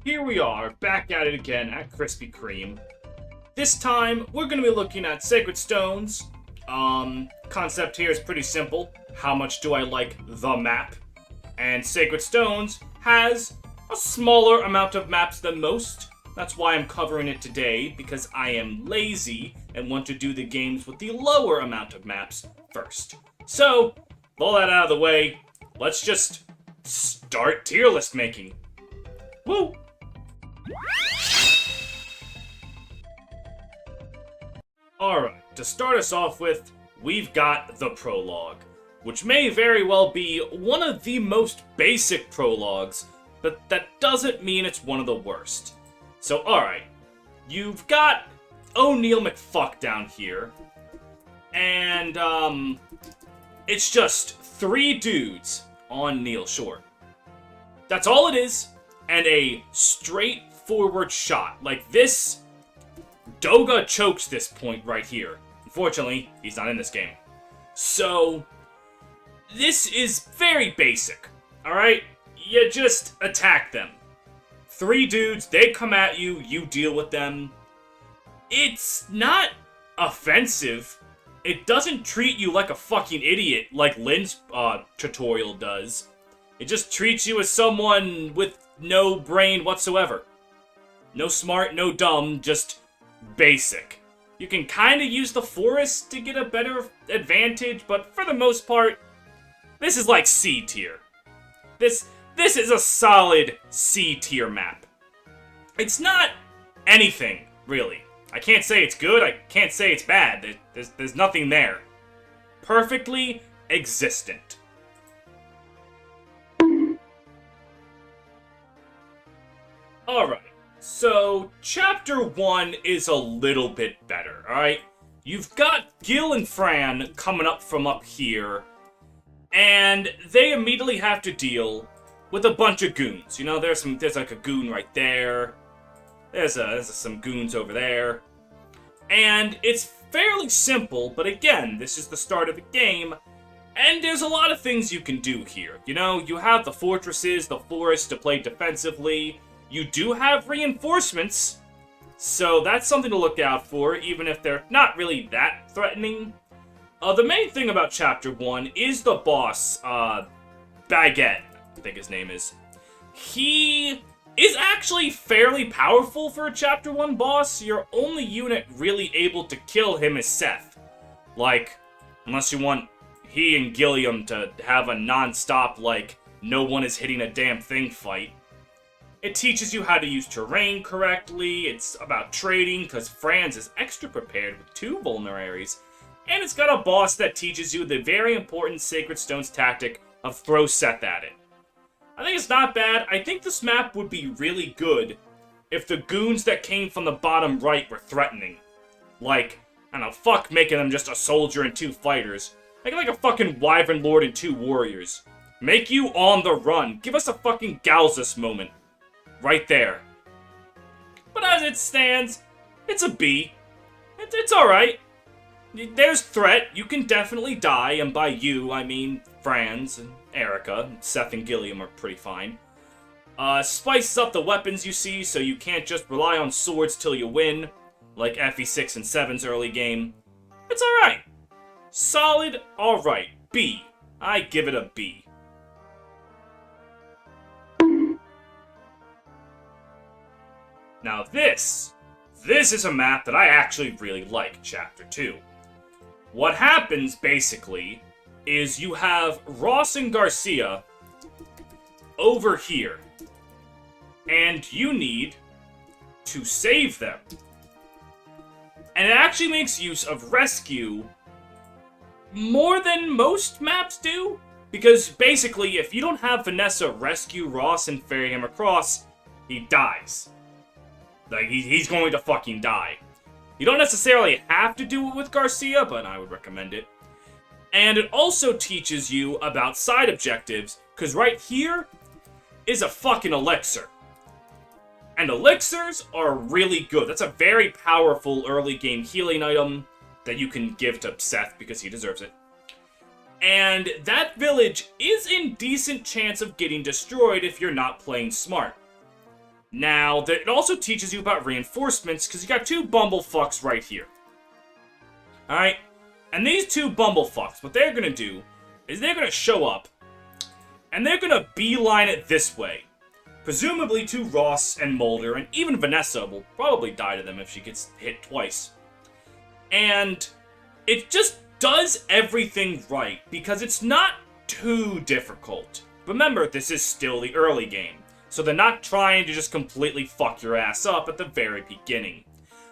here we are, back at it again at Krispy Kreme. This time, we're going to be looking at Sacred Stones. Concept here is pretty simple. How much do I like the map? And Sacred Stones has a smaller amount of maps than most. That's why I'm covering it today, because I am lazy and want to do the games with the lower amount of maps first. So, with all that out of the way, let's just start tier list making. Woo! Alright, to start us off with, we've got the Prologue, which may very well be one of the most basic prologues, but that doesn't mean it's one of the worst. So, alright, you've got O'Neal McFuck down here, and, it's just 3 dudes on Neil Shore. That's all it is, and a straightforward shot. Like this, Doga chokes this point right here. Unfortunately, he's not in this game. So, this is very basic, alright? You just attack them. 3 dudes, they come at you, you deal with them. It's not offensive. It doesn't treat you like a fucking idiot like Lynn's tutorial does. It just treats you as someone with no brain whatsoever. No smart, no dumb, just basic. You can kind of use the forest to get a better advantage, but for the most part, this is like C tier. This is a solid C tier map. It's not anything, really. I can't say it's good, I can't say it's bad. There's nothing there. Perfectly existent. Alright, so Chapter 1 is a little bit better, alright? You've got Gil and Fran coming up from up here, and they immediately have to deal with a bunch of goons. You know, there's like a goon right there. There's some goons over there. And it's fairly simple, but again, this is the start of the game, and there's a lot of things you can do here. You know, you have the fortresses, the forest to play defensively. You do have reinforcements, so that's something to look out for, even if they're not really that threatening. The main thing about Chapter 1 is the boss, Baguette, I think his name is. He is actually fairly powerful for a Chapter 1 boss. Your only unit really able to kill him is Seth. Like, unless you want he and Gilliam to have a non-stop, like, no one is hitting a damn thing fight. It teaches you how to use terrain correctly. It's about trading, because Franz is extra prepared with 2 vulneraries. And it's got a boss that teaches you the very important Sacred Stones tactic of throw Seth at it. I think it's not bad. I think this map would be really good if the goons that came from the bottom right were threatening. Like, I don't know, fuck making them just a soldier and 2 fighters. Make it like a fucking Wyvern Lord and 2 warriors. Make you on the run. Give us a fucking Galzus moment. Right there. But as it stands, it's a B. It's alright. There's threat. You can definitely die, and by you, I mean Franz and Erica. Seth and Gilliam are pretty fine. Spices up the weapons you see, so you can't just rely on swords till you win, like FE6 and 7's early game. It's alright. Solid, alright. B. I give it a B. Now this is a map that I actually really like, Chapter 2. What happens, basically, is you have Ross and Garcia over here, and you need to save them. And it actually makes use of rescue more than most maps do, because basically, if you don't have Vanessa rescue Ross and ferry him across, he dies. Like, he's going to fucking die. You don't necessarily have to do it with Garcia, but I would recommend it. And it also teaches you about side objectives, because right here is a fucking elixir. And elixirs are really good. That's a very powerful early game healing item that you can give to Seth because he deserves it. And that village is in decent chance of getting destroyed if you're not playing smart. Now, it also teaches you about reinforcements, because you got two bumblefucks right here. Alright? And these two bumblefucks, what they're gonna do is they're gonna show up, and they're gonna beeline it this way. Presumably to Ross and Mulder, and even Vanessa will probably die to them if she gets hit twice. And it just does everything right, because it's not too difficult. Remember, this is still the early game, so they're not trying to just completely fuck your ass up at the very beginning.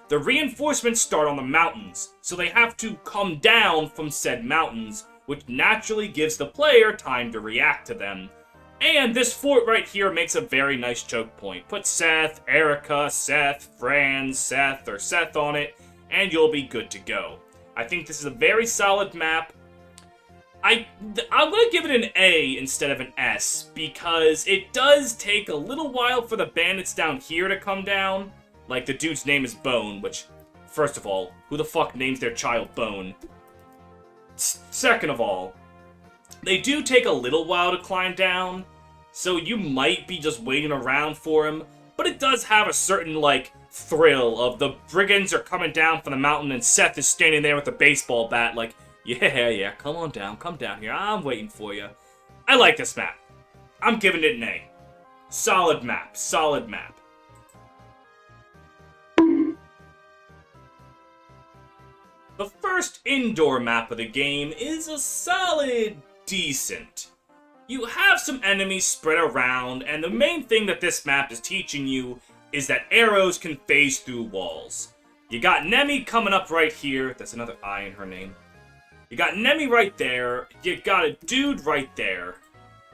The reinforcements start on the mountains, so they have to come down from said mountains, which naturally gives the player time to react to them. And this fort right here makes a very nice choke point. Put Seth, Erica, Seth, Fran, Seth, or Seth on it, and you'll be good to go. I think this is a very solid map. I'm going to give it an A instead of an S, because it does take a little while for the bandits down here to come down. Like, the dude's name is Bone, which, first of all, who the fuck names their child Bone? Second of all, they do take a little while to climb down, so you might be just waiting around for him, but it does have a certain, like, thrill of the brigands are coming down from the mountain and Seth is standing there with a baseball bat like, yeah, come down here, I'm waiting for you. I like this map. I'm giving it an A. Solid map, solid map. The first indoor map of the game is a solid decent. You have some enemies spread around, and the main thing that this map is teaching you is that arrows can phase through walls. You got Nemi coming up right here. That's another I in her name. You got Nemi right there. You got a dude right there.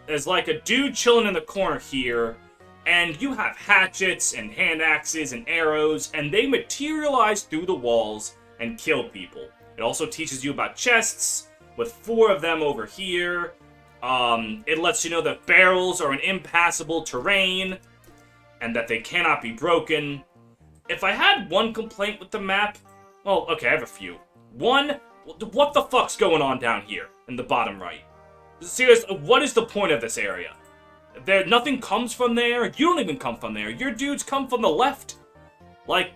There's like a dude chilling in the corner here. And you have hatchets and hand axes and arrows, and they materialize through the walls and kill people. It also teaches you about chests, with 4 of them over here. It lets you know that barrels are an impassable terrain, and that they cannot be broken. If I had one complaint with the map, well, okay, I have a few. One, what the fuck's going on down here in the bottom right? Seriously, what is the point of this area? Nothing comes from there. You don't even come from there. Your dudes come from the left. Like,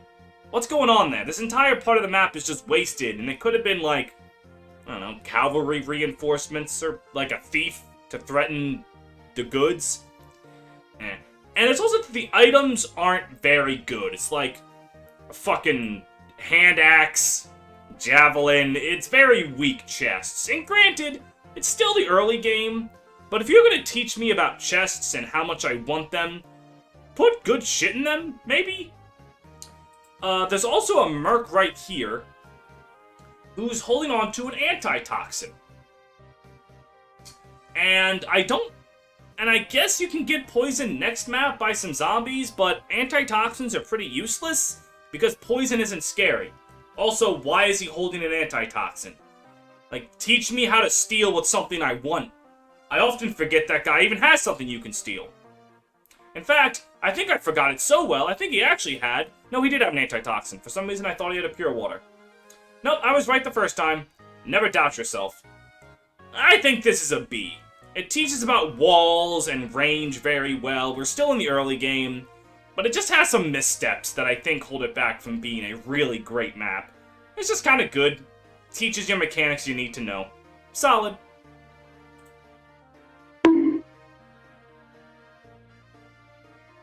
what's going on there? This entire part of the map is just wasted, and it could have been like, I don't know, cavalry reinforcements or like a thief to threaten the goods. And it's also that the items aren't very good. It's like a fucking hand axe, javelin. It's very weak chests. And granted, it's still the early game, but if you're going to teach me about chests and how much I want them, put good shit in them, maybe? There's also a merc right here who's holding on to an antitoxin. And I guess you can get poisoned next map by some zombies, but antitoxins are pretty useless because poison isn't scary. Also, why is he holding an antitoxin? Like, teach me how to steal with something I want. I often forget that guy even has something you can steal. In fact, I think I forgot it so well, I think he actually had... No, he did have an antitoxin. For some reason, I thought he had a pure water. Nope, I was right the first time. Never doubt yourself. I think this is a B. It teaches about walls and range very well. We're still in the early game, but it just has some missteps that I think hold it back from being a really great map. It's just kind of good. Teaches you mechanics you need to know. Solid.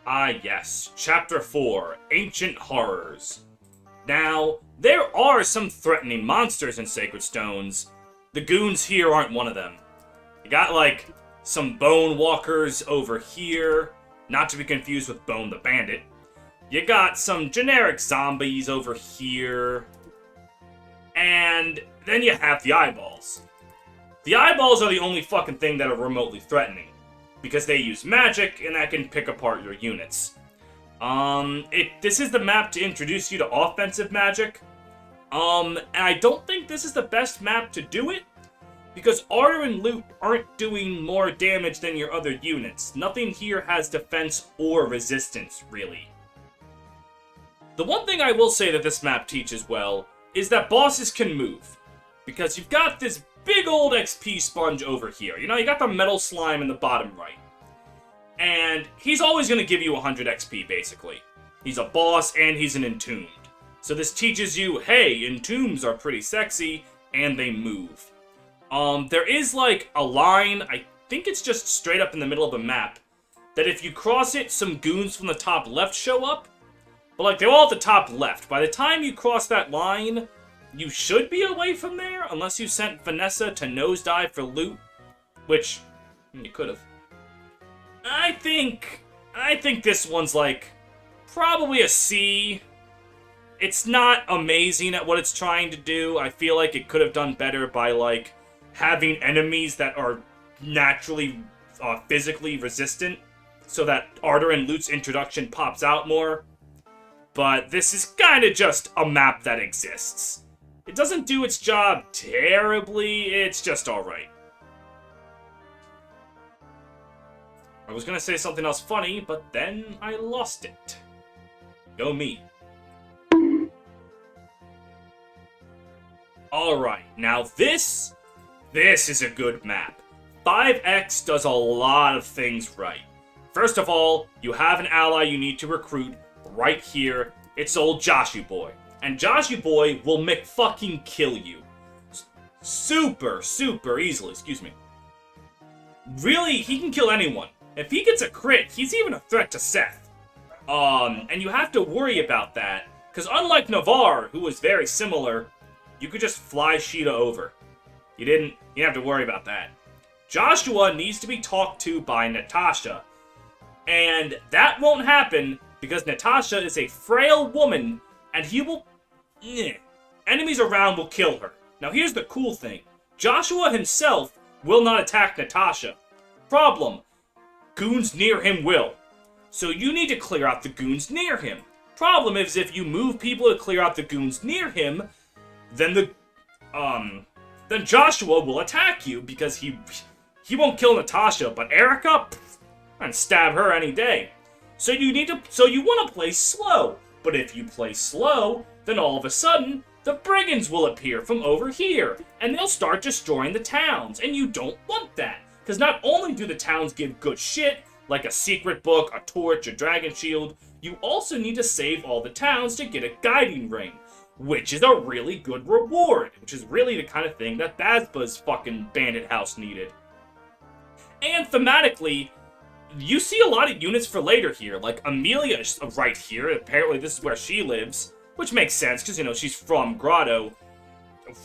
Ah yes, Chapter 4, Ancient Horrors. Now, there are some threatening monsters in Sacred Stones. The goons here aren't one of them. You got, like, some Bone Walkers over here, not to be confused with Bone the Bandit. You got some generic zombies over here. And then you have the eyeballs. The eyeballs are the only fucking thing that are remotely threatening, because they use magic, and that can pick apart your units. This is the map to introduce you to offensive magic. And I don't think this is the best map to do it, because Arter and Loot aren't doing more damage than your other units. Nothing here has defense or resistance, really. The one thing I will say that this map teaches well is that bosses can move, because you've got this big old XP sponge over here. You know, you got the metal slime in the bottom right. And he's always going to give you 100 XP, basically. He's a boss, and he's an Entombed. So this teaches you, hey, Entombs are pretty sexy, and they move. There is, like, a line, I think it's just straight up in the middle of the map, that if you cross it, some goons from the top left show up. But, like, they're all at the top left. By the time you cross that line, you should be away from there, unless you sent Vanessa to nosedive for loot. Which, you could have. I think this one's, like, probably a C. It's not amazing at what it's trying to do. I feel like it could have done better by, like, having enemies that are naturally, physically resistant, so that Ardor and Loot's introduction pops out more. But this is kind of just a map that exists. It doesn't do its job terribly, it's just alright. I was gonna say something else funny, but then I lost it. Go me. Alright, now this is a good map. 5X does a lot of things right. First of all, you have an ally you need to recruit right here. It's old Joshu Boy. And Joshu Boy will McFucking kill you. Super easily, excuse me. Really, he can kill anyone. If he gets a crit, he's even a threat to Seth. And you have to worry about that, because unlike Navarre, who was very similar, you could just fly Sheeta over. You didn't have to worry about that. Joshua needs to be talked to by Natasha. And that won't happen because Natasha is a frail woman and he will... enemies around will kill her. Now here's the cool thing. Joshua himself will not attack Natasha. Problem. Goons near him will. So you need to clear out the goons near him. Problem is if you move people to clear out the goons near him, then then Joshua will attack you because he won't kill Natasha, but Erica, and stab her any day. So you want to play slow. But if you play slow, then all of a sudden, the brigands will appear from over here, and they'll start destroying the towns, and you don't want that. Because not only do the towns give good shit, like a secret book, a torch, a dragon shield, you also need to save all the towns to get a guiding ring, which is a really good reward, which is really the kind of thing that Bazba's fucking bandit house needed. And thematically, you see a lot of units for later here, like Amelia is right here, apparently this is where she lives, which makes sense, because, you know, she's from Grotto.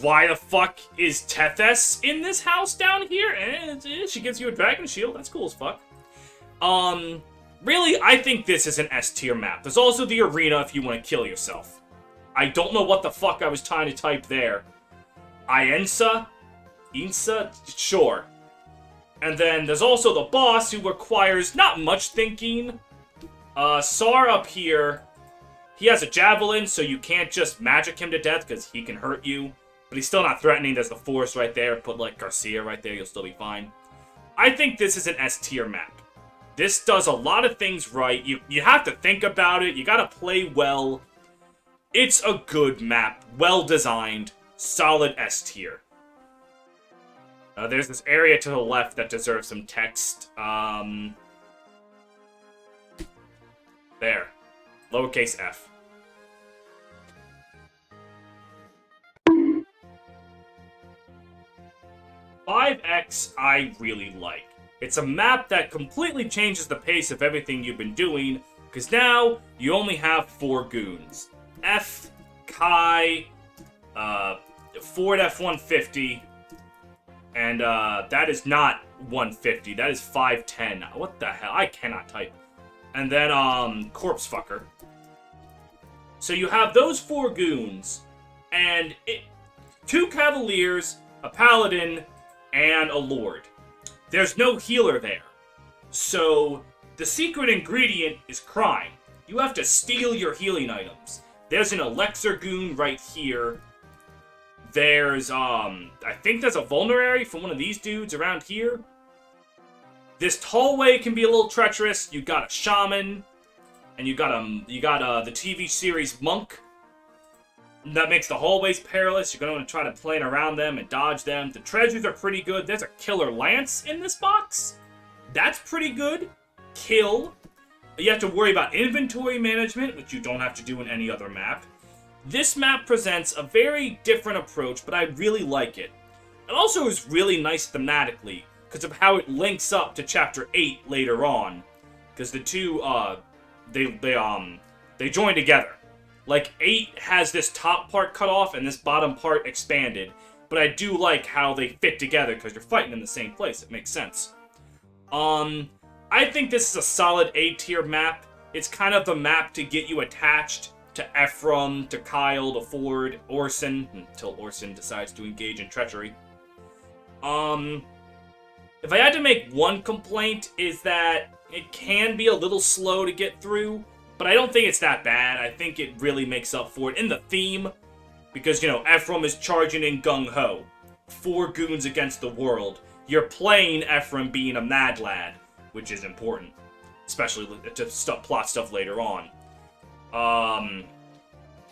Why the fuck is Tethys in this house down here? She gives you a dragon shield, that's cool as fuck. Really, I think this is an S tier map. There's also the arena if you want to kill yourself. I don't know what the fuck I was trying to type there. Iensa? Insa? Sure. And then there's also the boss, who requires not much thinking. Sar up here, he has a javelin, so you can't just magic him to death, because he can hurt you. But he's still not threatening. There's the force right there. Put, like, Garcia right there, you'll still be fine. I think this is an S tier map. This does a lot of things right. You have to think about it. You gotta play well. It's a good map. Well designed. Solid S tier. There's this area to the left that deserves some text. There. Lowercase f. "5X I really like. It's a map that completely changes the pace of everything you've been doing, because now you only have 4 goons. F, Kai, Ford F-150, and that is not 150, that is 510. What the hell? I cannot type. And then, Corpse Fucker. So you have those 4 goons, and 2 Cavaliers, a Paladin, and a Lord. There's no healer there. So, the secret ingredient is crime. You have to steal your healing items. There's an Elixir goon right here. There's, I think there's a Vulnerary from one of these dudes around here. This hallway can be a little treacherous. You got a Shaman, and you got the TV series Monk. That makes the hallways perilous. You're going to want to try to plan around them and dodge them. The treasures are pretty good. There's a Killer Lance in this box. That's pretty good. kill. You have to worry about inventory management, which you don't have to do in any other map. This map presents a very different approach, but I really like it. It also is really nice thematically, because of how it links up to Chapter 8 later on. Because the two, they join together. Like, 8 has this top part cut off and this bottom part expanded. But I do like how they fit together, because you're fighting in the same place. It makes sense. I think this is a solid A-tier map. It's kind of the map to get you attached to Ephraim, to Kyle, to Ford, Orson, until Orson decides to engage in treachery. If I had to make one complaint, is that it can be a little slow to get through, but I don't think it's that bad. I think it really makes up for it in the theme, because, you know, Ephraim is charging in gung-ho. 4 goons against the world. You're playing Ephraim being a mad lad, which is important, especially to plot stuff later on.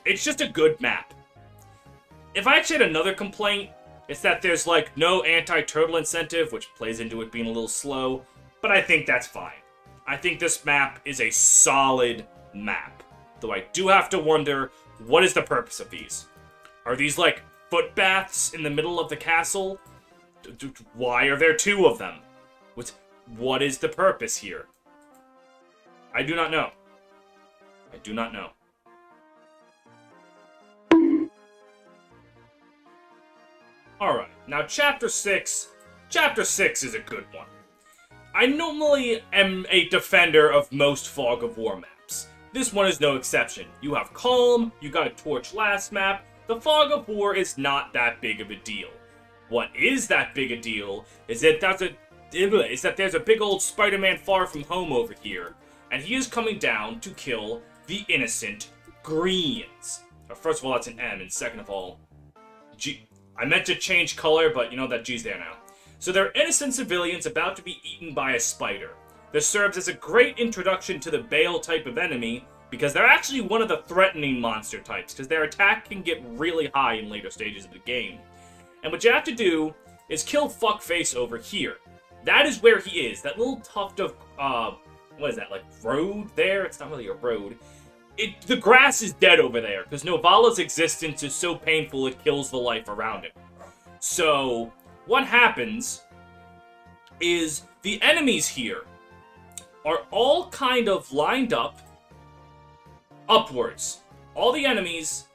It's just a good map. If I actually had another complaint, it's that there's, like, no anti-turtle incentive, which plays into it being a little slow, but I think that's fine. I think this map is a solid map, though I do have to wonder, what is the purpose of these? Are these, like, foot baths in the middle of the castle? Why are there 2 of them? What is the purpose here? I do not know. I do not know. Alright, now Chapter 6. Chapter 6 is a good one. I normally am a defender of most Fog of War maps. This one is no exception. You have Calm, you got a Torch last map. The Fog of War is not that big of a deal. What is that big a deal is that there's a big old Spider-Man Far From Home over here, and he is coming down to kill the innocent Greens. First of all, that's an M, and second of all, G. I meant to change color, but you know that G's there now. So they're innocent civilians about to be eaten by a spider. This serves as a great introduction to the Bale type of enemy, because they're actually one of the threatening monster types, because their attack can get really high in later stages of the game. And what you have to do is kill Fuckface over here. That is where he is. That little tuft of, what is that, like, road there? It's not really a road. The grass is dead over there, because Novala's existence is so painful it kills the life around it. So, what happens is the enemies here are all kind of lined up upwards. All the enemies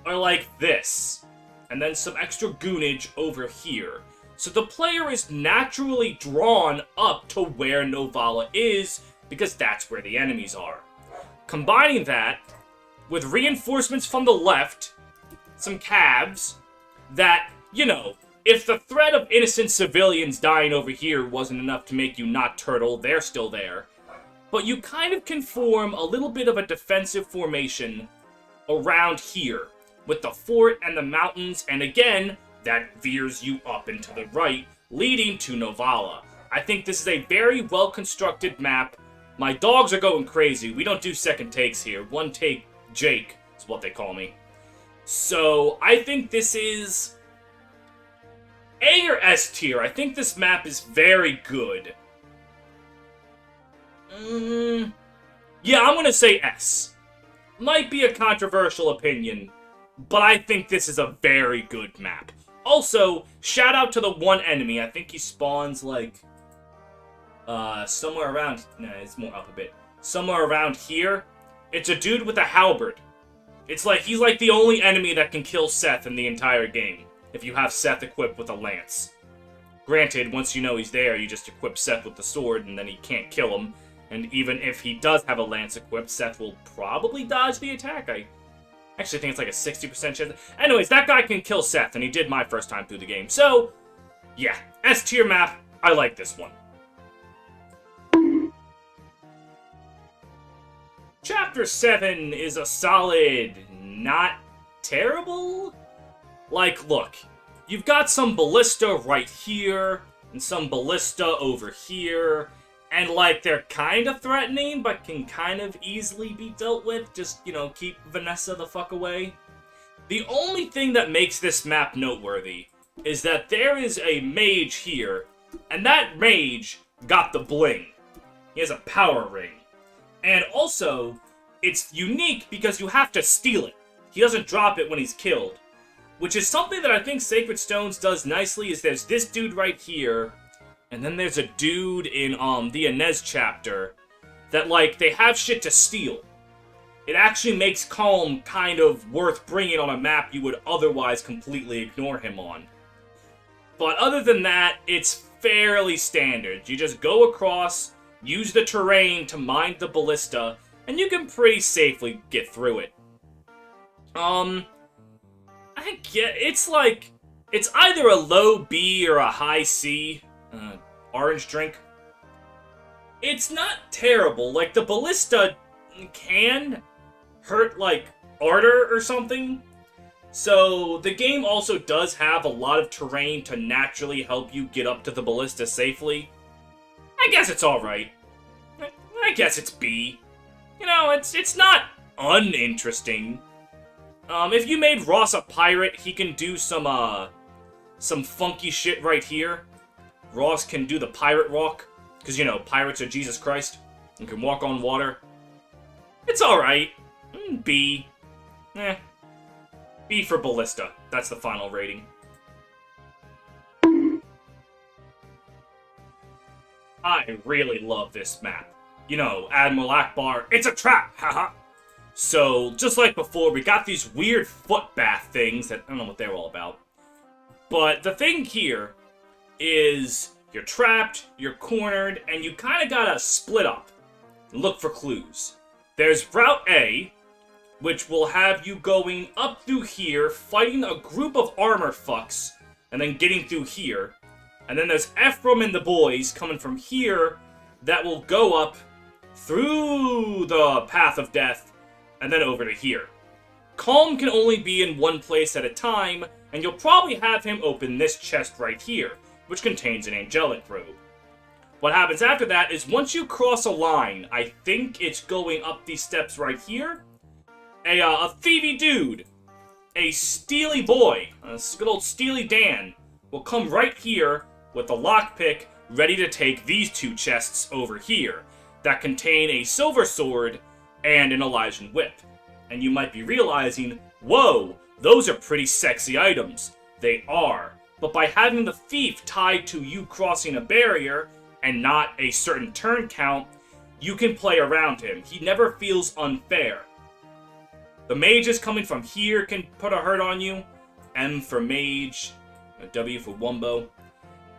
are like this, and then some extra goonage over here. So the player is naturally drawn up to where Novala is, because that's where the enemies are. Combining that with reinforcements from the left, some cabs, that, you know, if the threat of innocent civilians dying over here wasn't enough to make you not turtle, they're still there. But you kind of can form a little bit of a defensive formation around here, with the fort and the mountains, and again, that veers you up and to the right, leading to Novala. I think this is a very well-constructed map. My dogs are going crazy. We don't do second takes here. One take Jake is what they call me. So, I think this is A or S tier. I think this map is very good. Yeah, I'm gonna say S. Might be a controversial opinion, but I think this is a very good map. Also, shout out to the one enemy. I think he spawns, like, somewhere around... Nah, it's more up a bit. Somewhere around here. It's a dude with a halberd. It's like, he's like the only enemy that can kill Seth in the entire game, if you have Seth equipped with a lance. Granted, once you know he's there, you just equip Seth with the sword, and then he can't kill him. And even if he does have a lance equipped, Seth will probably dodge the attack. I actually think it's like a 60% chance. Anyways, that guy can kill Seth, and he did my first time through the game. So, yeah, S tier map, I like this one. Chapter 7 is a solid, not terrible? Like, look, you've got some ballista right here, and some ballista over here, and, like, they're kind of threatening, but can kind of easily be dealt with. Just, you know, keep Vanessa the fuck away. The only thing that makes this map noteworthy is that there is a mage here, and that mage got the bling. He has a power ring. And also, it's unique because you have to steal it. He doesn't drop it when he's killed. Which is something that I think Sacred Stones does nicely, is there's this dude right here, and then there's a dude in the Inez chapter that, like, they have shit to steal. It actually makes Calm kind of worth bringing on a map you would otherwise completely ignore him on. But other than that, it's fairly standard. You just go across, use the terrain to mine the ballista, and you can pretty safely get through it. I get, it's like, it's either a low B or a high C. Orange drink. It's not terrible. Like, the ballista can hurt, like, Ardor or something. So, the game also does have a lot of terrain to naturally help you get up to the ballista safely. I guess it's alright. I guess it's B. You know, it's not uninteresting. If you made Ross a pirate, he can do some funky shit right here. Ross can do the pirate walk, because, you know, pirates are Jesus Christ, and can walk on water. It's alright. B. B for Ballista. That's the final rating. I really love this map. You know, Admiral Akbar, it's a trap, haha! So, just like before, we got these weird foot bath things that I don't know what they're all about. But the thing here is you're trapped, you're cornered, and you kind of gotta split up and look for clues. There's Route A, which will have you going up through here, fighting a group of armor fucks, and then getting through here. And then there's Ephraim and the boys coming from here that will go up through the Path of Death and then over to here. Calm can only be in one place at a time, and you'll probably have him open this chest right here, which contains an angelic robe. What happens after that is once you cross a line, I think it's going up these steps right here, a thievy dude, a steely boy, a good old Steely Dan, will come right here with a lockpick ready to take these two chests over here that contain a silver sword and an Elysian whip. And you might be realizing, whoa, those are pretty sexy items. They are. But by having the thief tied to you crossing a barrier and not a certain turn count, you can play around him. He never feels unfair. The mages coming from here can put a hurt on you. M for mage, a W for wumbo.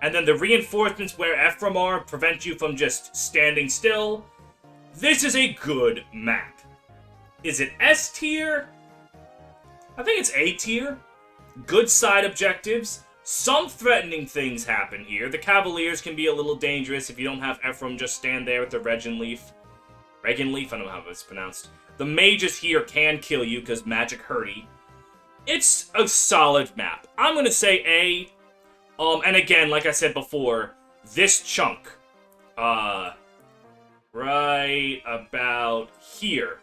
And then the reinforcements where Ephraim are prevent you from just standing still. This is a good map. Is it S tier? I think it's A tier. Good side objectives. Some threatening things happen here. The Cavaliers can be a little dangerous if you don't have Ephraim just stand there with the Regen Leaf. Regen Leaf? I don't know how it's pronounced. The mages here can kill you because magic hurty. It's a solid map. I'm going to say A. And again, like I said before, this chunk, right about here,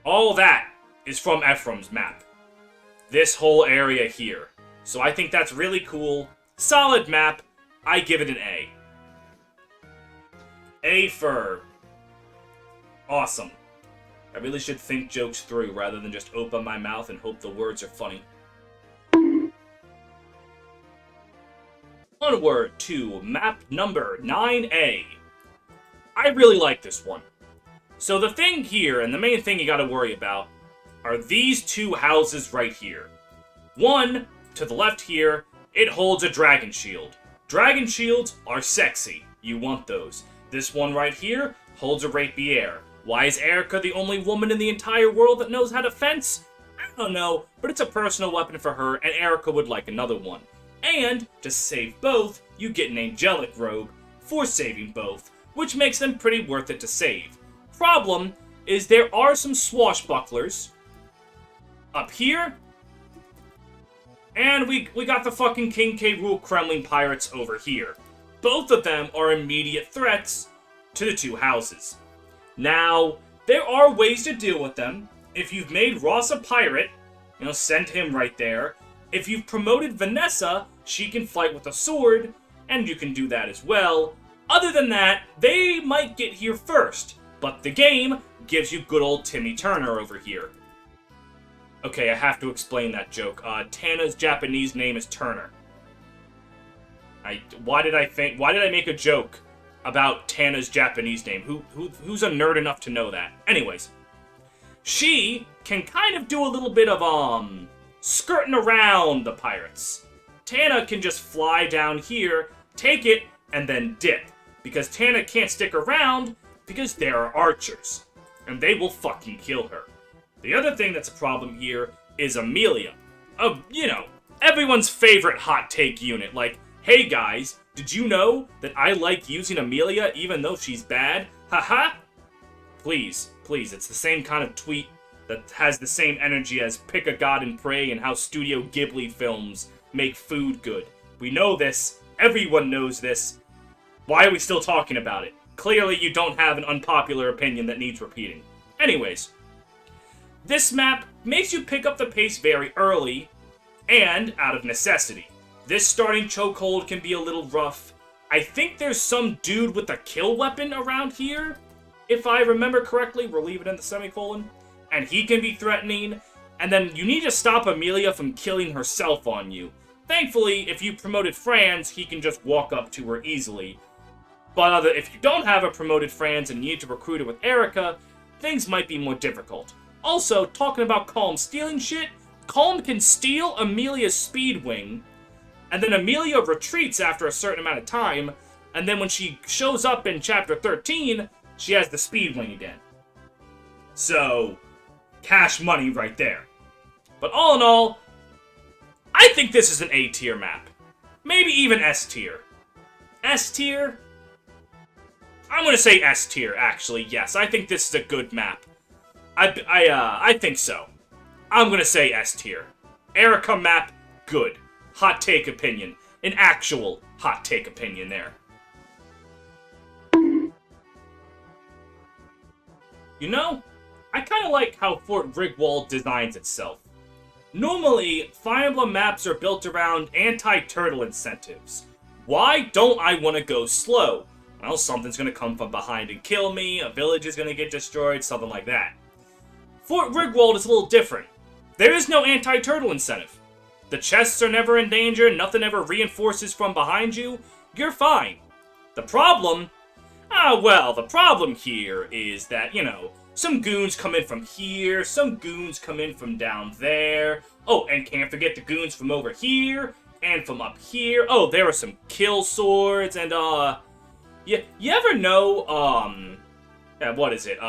all that is from Ephraim's map. This whole area here. So I think that's really cool. Solid map. I give it an A. A for awesome. I really should think jokes through rather than just open my mouth and hope the words are funny. Onward to map number 9A. I really like this one. So the thing here, and the main thing you gotta worry about, are these two houses right here. One, to the left here, it holds a dragon shield. Dragon shields are sexy. You want those. This one right here holds a rapier. Why is Erica the only woman in the entire world that knows how to fence? I don't know, but it's a personal weapon for her, and Erica would like another one. And, to save both, you get an angelic robe for saving both, which makes them pretty worth it to save. Problem is there are some swashbucklers up here, and we got the fucking King K. Rool Kremlin pirates over here. Both of them are immediate threats to the two houses. Now, there are ways to deal with them. If you've made Ross a pirate, send him right there. If you've promoted Vanessa, she can fight with a sword, and you can do that as well. Other than that, they might get here first, but the game gives you good old Timmy Turner over here. Okay, I have to explain that joke. Tana's Japanese name is Turner. Why did I make a joke about Tana's Japanese name? Who's a nerd enough to know that? Anyways, she can kind of do a little bit of skirting around the pirates. Tana can just fly down here, take it, and then dip. Because Tana can't stick around because there are archers. And they will fucking kill her. The other thing that's a problem here is Amelia. You know, everyone's favorite hot take unit. Like, hey guys, did you know that I like using Amelia even though she's bad? Haha! Please, it's the same kind of tweet that has the same energy as Pick a God and Pray and how Studio Ghibli films make food good. We know this. Everyone knows this. Why are we still talking about it? Clearly you don't have an unpopular opinion that needs repeating. Anyways, this map makes you pick up the pace very early and out of necessity. This starting chokehold can be a little rough. I think there's some dude with a kill weapon around here. If I remember correctly, we'll leave it in the semicolon. And he can be threatening. And then you need to stop Amelia from killing herself on you. Thankfully, if you promoted Franz, he can just walk up to her easily. But if you don't have a promoted Franz and you need to recruit her with Erica, things might be more difficult. Also, talking about Calm stealing shit, Calm can steal Amelia's speed wing, and then Amelia retreats after a certain amount of time, and then when she shows up in Chapter 13, she has the speed wing again. So, cash money right there. But all in all, I think this is an A tier map. Maybe even S tier. S tier? I'm gonna say S tier, actually, yes. I think this is a good map. I think so. I'm gonna say S tier. Erica map, good. Hot take opinion. An actual hot take opinion there. You know, I kinda like how Fort Rigworld designs itself. Normally, Fire Emblem maps are built around anti-turtle incentives. Why don't I want to go slow? Well, something's going to come from behind and kill me, a village is going to get destroyed, something like that. Fort Rigworld is a little different. There is no anti-turtle incentive. The chests are never in danger, nothing ever reinforces from behind you, you're fine. The problem? The problem here is that, you know, some goons come in from here, some goons come in from down there. Oh, and can't forget the goons from over here, and from up here. Oh, there are some kill swords, and, you ever know, what is it?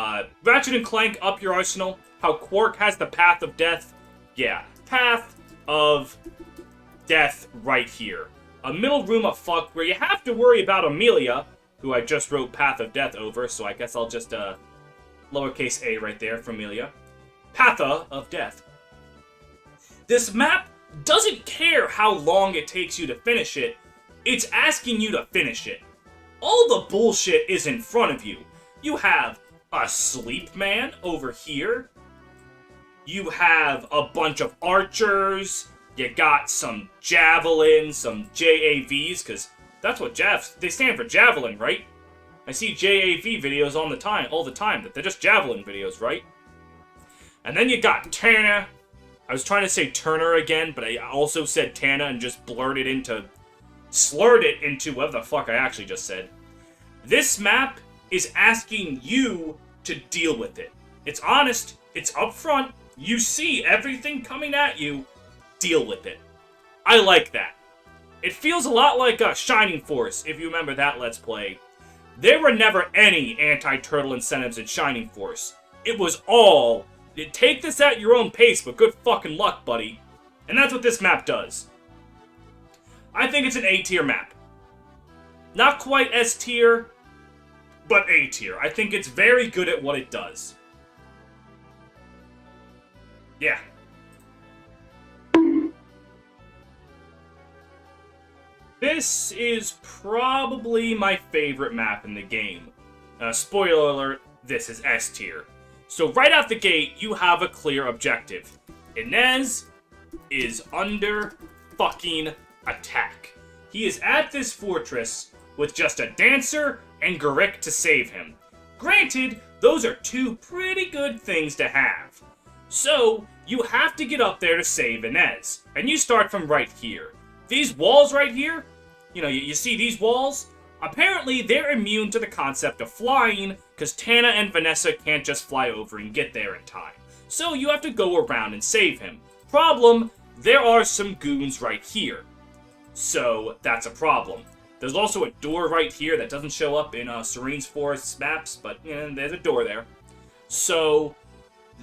Ratchet & Clank Up Your Arsenal? How Quark has the Path of Death? Yeah, Path of Death right here. A middle room of fuck where you have to worry about Amelia, who I just wrote Path of Death over, so I guess I'll just, lowercase a right there for Amelia. Patha of Death. This map doesn't care how long it takes you to finish it, it's asking you to finish it. All the bullshit is in front of you. You have a sleep man over here. You have a bunch of archers. You got some javelins, some JAVs, because that's what they stand for javelin, right? I see JAV videos all the time, that they're just javelin videos, right? And then you got Tana. I was trying to say Turner again, but I also said Tana and just slurred it into whatever the fuck I actually just said. This map is asking you to deal with it. It's honest, it's upfront, you see everything coming at you, deal with it. I like that. It feels a lot like Shining Force, if you remember that Let's Play. There were never any anti-turtle incentives in Shining Force. It was all, take this at your own pace, but good fucking luck, buddy. And that's what this map does. I think it's an A tier map. Not quite S tier, but A tier. I think it's very good at what it does. Yeah. This is probably my favorite map in the game. Spoiler alert, this is S tier. So right out the gate, you have a clear objective. Inez is under fucking attack. He is at this fortress with just a dancer and Garrick to save him. Granted, those are two pretty good things to have. So, you have to get up there to save Inez, and you start from right here. These walls right here, you see these walls? Apparently, they're immune to the concept of flying, because Tana and Vanessa can't just fly over and get there in time. So you have to go around and save him. Problem, there are some goons right here. So that's a problem. There's also a door right here that doesn't show up in Serene's Forest maps, but there's a door there. So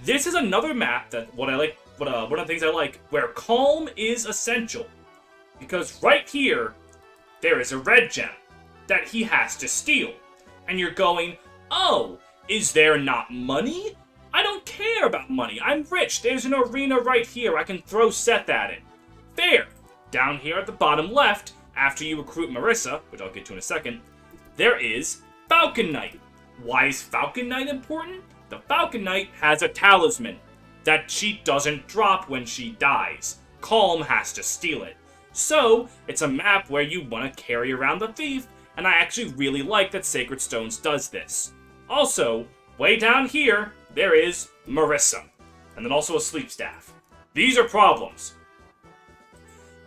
this is another map that one of the things I like, where calm is essential. Because right here, there is a red gem that he has to steal. And you're going, oh, is there not money? I don't care about money. I'm rich. There's an arena right here. I can throw Seth at it. Fair. Down here at the bottom left, after you recruit Marissa, which I'll get to in a second, there is Falcon Knight. Why is Falcon Knight important? The Falcon Knight has a talisman that she doesn't drop when she dies. Calm has to steal it. So, it's a map where you want to carry around the thief, and I actually really like that Sacred Stones does this. Also, way down here, there is Marissa, and then also a sleep staff. These are problems.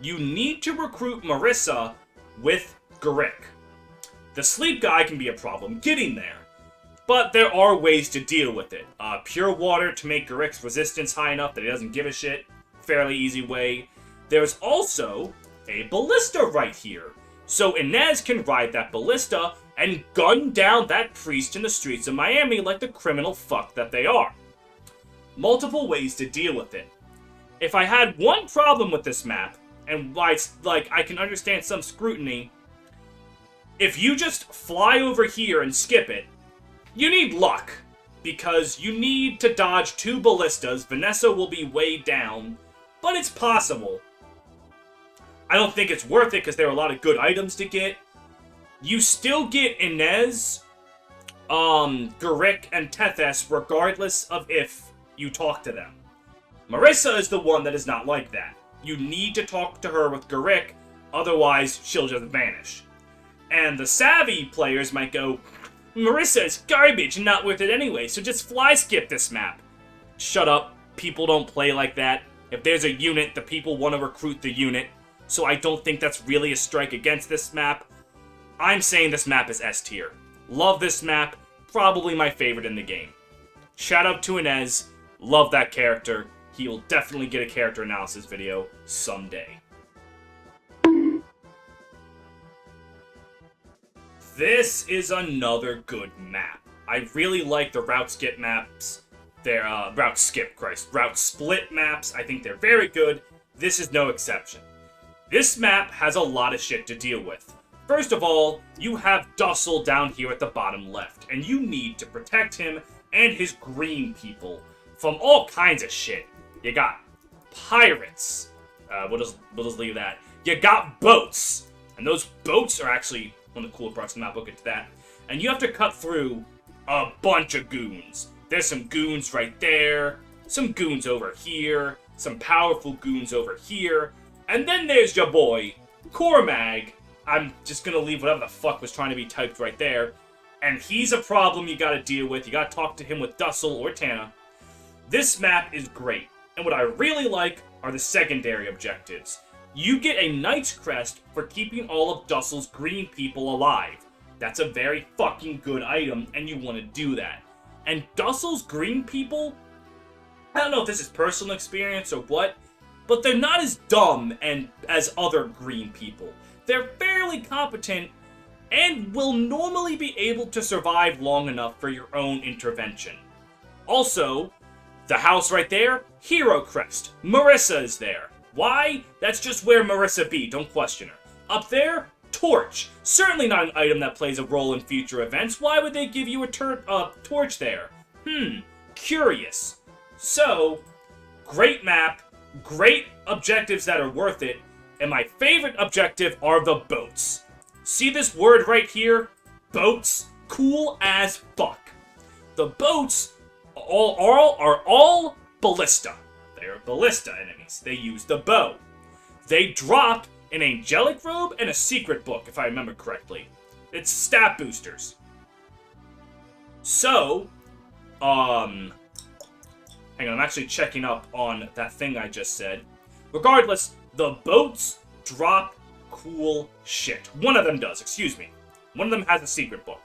You need to recruit Marissa with Garrick. The sleep guy can be a problem getting there, but there are ways to deal with it. Pure water to make Garrick's resistance high enough that he doesn't give a shit. Fairly easy way. There's also a ballista right here. So Inez can ride that ballista and gun down that priest in the streets of Miami like the criminal fuck that they are. Multiple ways to deal with it. If I had one problem with this map, and why it's like I can understand some scrutiny, if you just fly over here and skip it, you need luck. Because you need to dodge two ballistas. Vanessa will be way down, but it's possible. I don't think it's worth it because there are a lot of good items to get. You still get Inez, Garrick, and Tethys regardless of if you talk to them. Marissa is the one that is not like that. You need to talk to her with Garrick, otherwise she'll just vanish. And the savvy players might go, Marissa is garbage and not worth it anyway, so just fly skip this map. Shut up, people don't play like that. If there's a unit, the people want to recruit the unit. So I don't think that's really a strike against this map. I'm saying this map is S tier. Love this map, probably my favorite in the game. Shout out to Inez, love that character. He will definitely get a character analysis video someday. This is another good map. I really like the route skip maps. They're, route split maps. I think they're very good. This is no exception. This map has a lot of shit to deal with. First of all, you have Dussel down here at the bottom left, and you need to protect him and his green people from all kinds of shit. You got pirates. We'll just leave that. You got boats, and those boats are actually one of the cooler parts of the map. We'll get to that. And you have to cut through a bunch of goons. There's some goons right there, some goons over here, some powerful goons over here. And then there's your boy, Cormag. I'm just gonna leave whatever the fuck was trying to be typed right there. And he's a problem you gotta deal with. You gotta talk to him with Dussel or Tana. This map is great. And what I really like are the secondary objectives. You get a Knight's Crest for keeping all of Dussel's green people alive. That's a very fucking good item, and you want to do that. And Dussel's green people, I don't know if this is personal experience or what, but they're not as dumb as other green people. They're fairly competent and will normally be able to survive long enough for your own intervention. Also, the house right there, Hero Crest. Marissa is there. Why? That's just where Marissa be, don't question her. Up there, Torch. Certainly not an item that plays a role in future events. Why would they give you a torch there? Curious. So, great map, great objectives that are worth it, and my favorite objective are the boats. See this word right here? Boats? Cool as fuck. The boats are all ballista. They are ballista enemies. They use the bow. They drop an angelic robe and a secret book, if I remember correctly. It's stat boosters. So, hang on, I'm actually checking up on that thing I just said. Regardless, the boats drop cool shit. One of them does, excuse me. One of them has a secret book.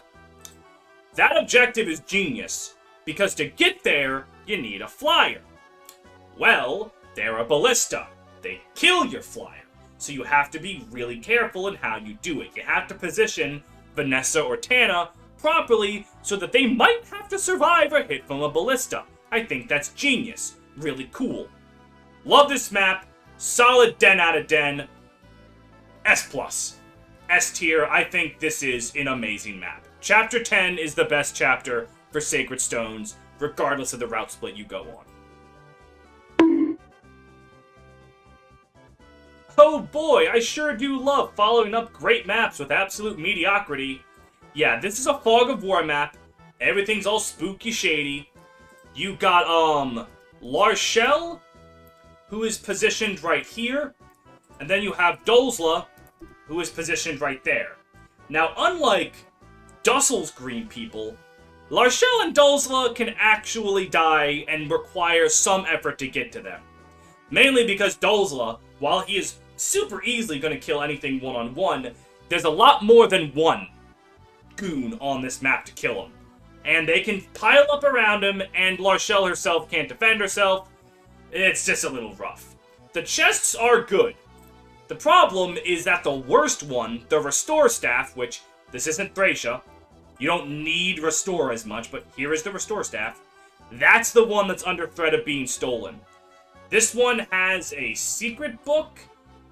That objective is genius, because to get there, you need a flyer. Well, they're a ballista. They kill your flyer. So you have to be really careful in how you do it. You have to position Vanessa or Tana properly so that they might have to survive a hit from a ballista. I think that's genius. Really cool. Love this map. Solid 10 out of 10. S+. S tier. I think this is an amazing map. Chapter 10 is the best chapter for Sacred Stones, regardless of the route split you go on. Oh boy, I sure do love following up great maps with absolute mediocrity. Yeah, this is a Fog of War map. Everything's all spooky shady. You got, Larshell, who is positioned right here. And then you have Dulzla, who is positioned right there. Now, unlike Dussel's green people, Larshell and Dulzla can actually die and require some effort to get to them. Mainly because Dulzla, while he is super easily going to kill anything one-on-one, there's a lot more than one goon on this map to kill him. And they can pile up around him, and Larshell herself can't defend herself. It's just a little rough. The chests are good. The problem is that the worst one, the Restore Staff, which, this isn't Thracia, you don't need Restore as much, but here is the Restore Staff. That's the one that's under threat of being stolen. This one has a secret book,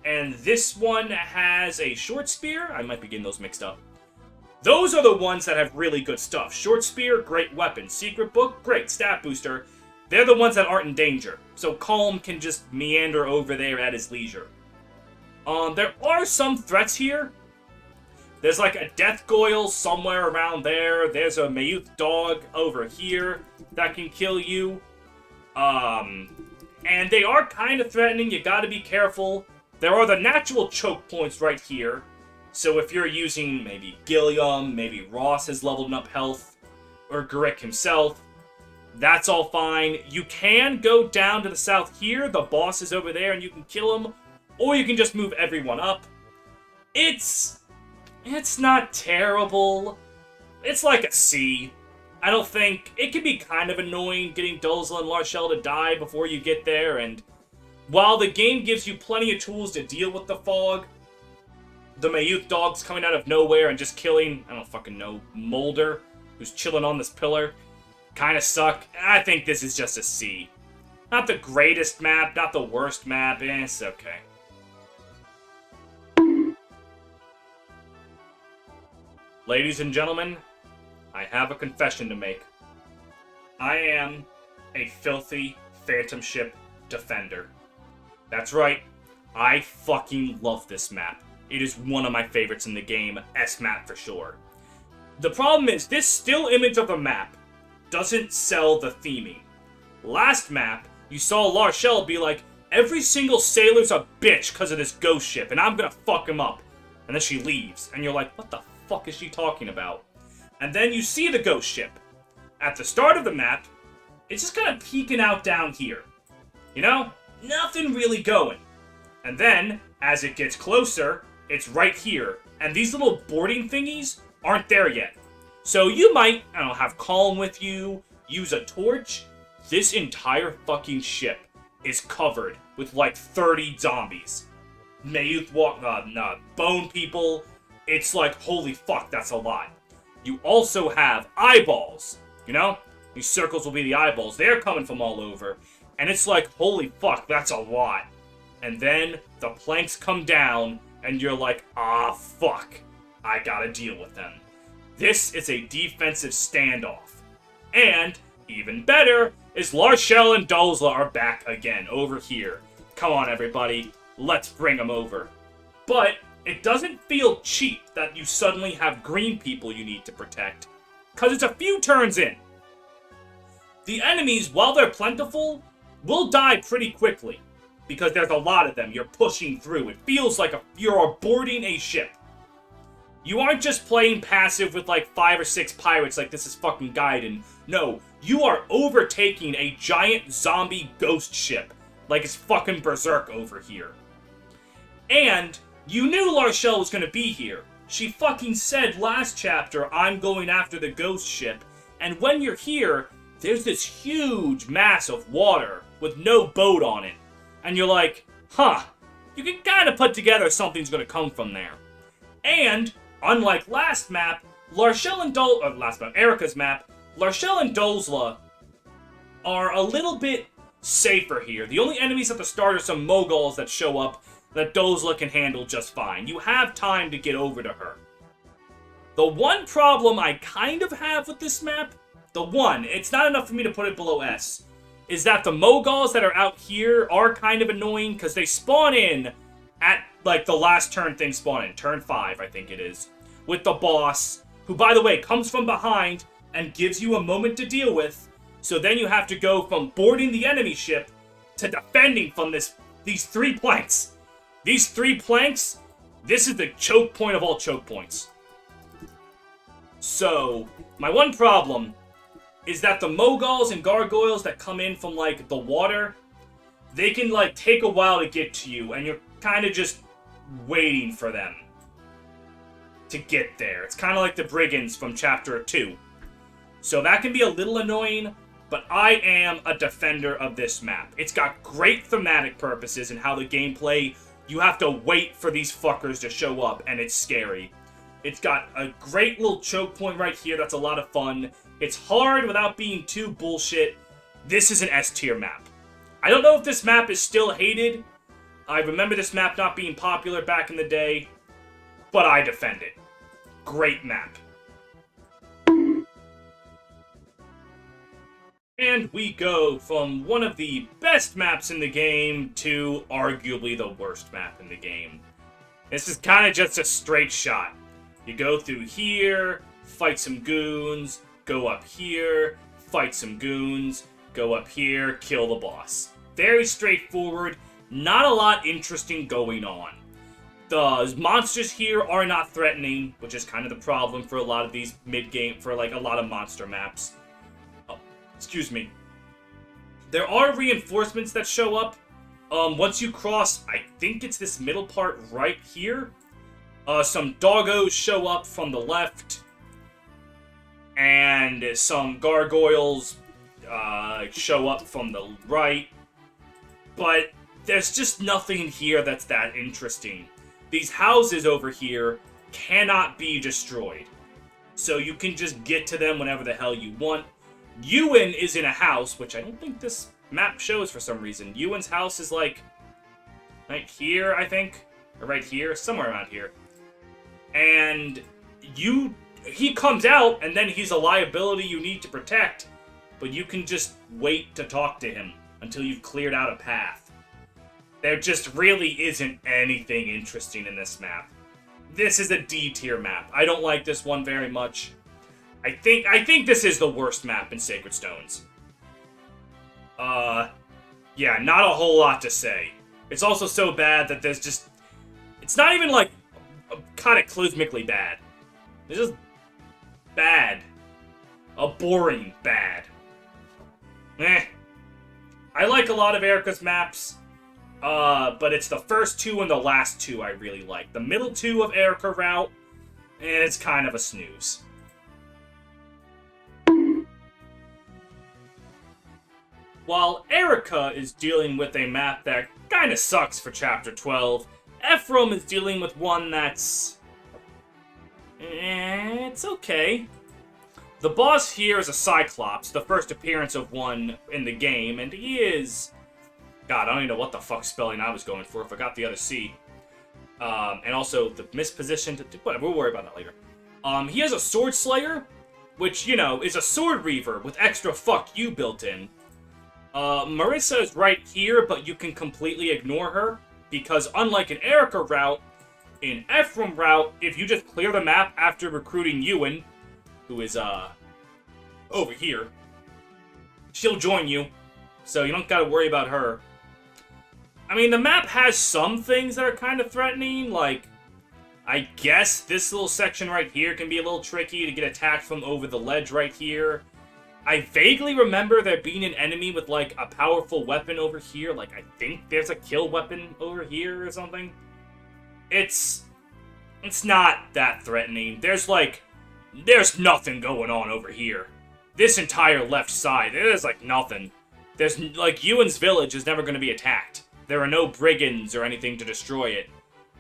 and this one has a short spear. I might be getting those mixed up. Those are the ones that have really good stuff. Short spear, great weapon. Secret book, great stat booster. They're the ones that aren't in danger. So Calm can just meander over there at his leisure. There are some threats here. There's like a Death Goyle somewhere around there. There's a Mayuth dog over here that can kill you. And they are kind of threatening. You gotta be careful. There are the natural choke points right here. So if you're using maybe Gilliam, maybe Ross has leveled up health, or Garrick himself, that's all fine. You can go down to the south here. The boss is over there and you can kill him. Or you can just move everyone up. It's not terrible. It's like a C. I don't think... It can be kind of annoying getting Dulzla and Larshell to die before you get there, and while the game gives you plenty of tools to deal with the fog, the Mayuth dog's coming out of nowhere and just killing, I don't fucking know, Molder, who's chilling on this pillar, kind of suck. I think this is just a C. Not the greatest map, not the worst map, it's okay. Ladies and gentlemen, I have a confession to make. I am a filthy Phantom Ship defender. That's right, I fucking love this map. It is one of my favorites in the game, S-map for sure. The problem is, this still image of the map doesn't sell the theming. Last map, you saw Larshell be like, every single sailor's a bitch because of this ghost ship, and I'm gonna fuck him up. And then she leaves, and you're like, what the fuck is she talking about? And then you see the ghost ship. At the start of the map, it's just kind of peeking out down here. You know? Nothing really going. And then, as it gets closer, it's right here. And these little boarding thingies aren't there yet. So you might, I don't know, have Calm with you, use a torch. This entire fucking ship is covered with like 30 zombies. Mayuth bone people. It's like, holy fuck, that's a lot. You also have eyeballs, you know? These circles will be the eyeballs. They're coming from all over. And it's like, holy fuck, that's a lot. And then the planks come down, and you're like, ah, fuck. I gotta deal with them. This is a defensive standoff. And, even better, is Larshell and Dulzla are back again, over here. Come on, everybody. Let's bring them over. But it doesn't feel cheap that you suddenly have green people you need to protect, because it's a few turns in. The enemies, while they're plentiful, will die pretty quickly, because there's a lot of them. You're pushing through. It feels like you're boarding a ship. You aren't just playing passive with like 5 or 6 pirates like this is fucking Gaiden. No, you are overtaking a giant zombie ghost ship like it's fucking Berserk over here. And you knew Larchelle was gonna be here. She fucking said last chapter, I'm going after the ghost ship. And when you're here, there's this huge mass of water with no boat on it. And you're like, huh, you can kind of put together something's gonna come from there. And, unlike last map, Larchelle and Erica's map, Larchelle and Dozla are a little bit safer here. The only enemies at the start are some Moguls that show up that Dozla can handle just fine. You have time to get over to her. The one problem I kind of have with this map, it's not enough for me to put it below S, is that the Moguls that are out here are kind of annoying because they spawn in at, like, the last turn things spawn in. Turn 5, I think it is. With the boss, who, by the way, comes from behind and gives you a moment to deal with. So then you have to go from boarding the enemy ship to defending from these 3 planks. These 3 planks, this is the choke point of all choke points. So, my one problem is that the Moguls and Gargoyles that come in from, like, the water, they can, like, take a while to get to you, and you're kind of just waiting for them to get there. It's kind of like the Brigands from Chapter 2. So that can be a little annoying, but I am a defender of this map. It's got great thematic purposes in how the gameplay, you have to wait for these fuckers to show up, and it's scary. It's got a great little choke point right here that's a lot of fun. It's hard without being too bullshit. This is an S tier map. I don't know if this map is still hated. I remember this map not being popular back in the day, but I defend it. Great map. And we go from one of the best maps in the game to arguably the worst map in the game. This is kind of just a straight shot. You go through here, fight some goons, go up here, fight some goons, go up here, kill the boss. Very straightforward, not a lot interesting going on. The monsters here are not threatening, which is kind of the problem for a lot of these mid-game, for like a lot of monster maps. Oh, excuse me. There are reinforcements that show up. Once you cross, I think it's this middle part right here. Some doggos show up from the left. And some gargoyles show up from the right. But there's just nothing here that's that interesting. These houses over here cannot be destroyed. So you can just get to them whenever the hell you want. Ewan is in a house, which I don't think this map shows for some reason. Ewan's house is like right here, I think. Or right here, somewhere around here. And he comes out, and then he's a liability you need to protect. But you can just wait to talk to him until you've cleared out a path. There just really isn't anything interesting in this map. This is a D tier map. I don't like this one very much. I think this is the worst map in Sacred Stones. Yeah, not a whole lot to say. It's also so bad that there's just... It's not even, like, cataclysmically bad. It's just bad. A boring bad. Eh. I like a lot of Erica's maps, but it's the first 2 and the last 2 I really like. The middle 2 of Erica route, and it's kind of a snooze. While Erica is dealing with a map that kind of sucks for Chapter 12, Ephraim is dealing with one that's... it's okay. The boss here is a Cyclops, the first appearance of one in the game, and he is... God, I don't even know what the fuck spelling I was going for. I forgot the other C. And also the mispositioned... Whatever, we'll worry about that later. He has a Sword Slayer, which, you know, is a Sword Reaver with extra fuck you built in. Marissa is right here, but you can completely ignore her, because unlike an Erica route, in Ephraim route, if you just clear the map after recruiting Ewan, who is, over here, she'll join you, so you don't gotta worry about her. I mean, the map has some things that are kind of threatening, like, I guess this little section right here can be a little tricky to get attacked from over the ledge right here. I vaguely remember there being an enemy with, like, a powerful weapon over here. Like, I think there's a kill weapon over here or something. It's not that threatening. There's nothing going on over here. This entire left side, there's, like, nothing. There's, like, Ewan's village is never going to be attacked. There are no brigands or anything to destroy it.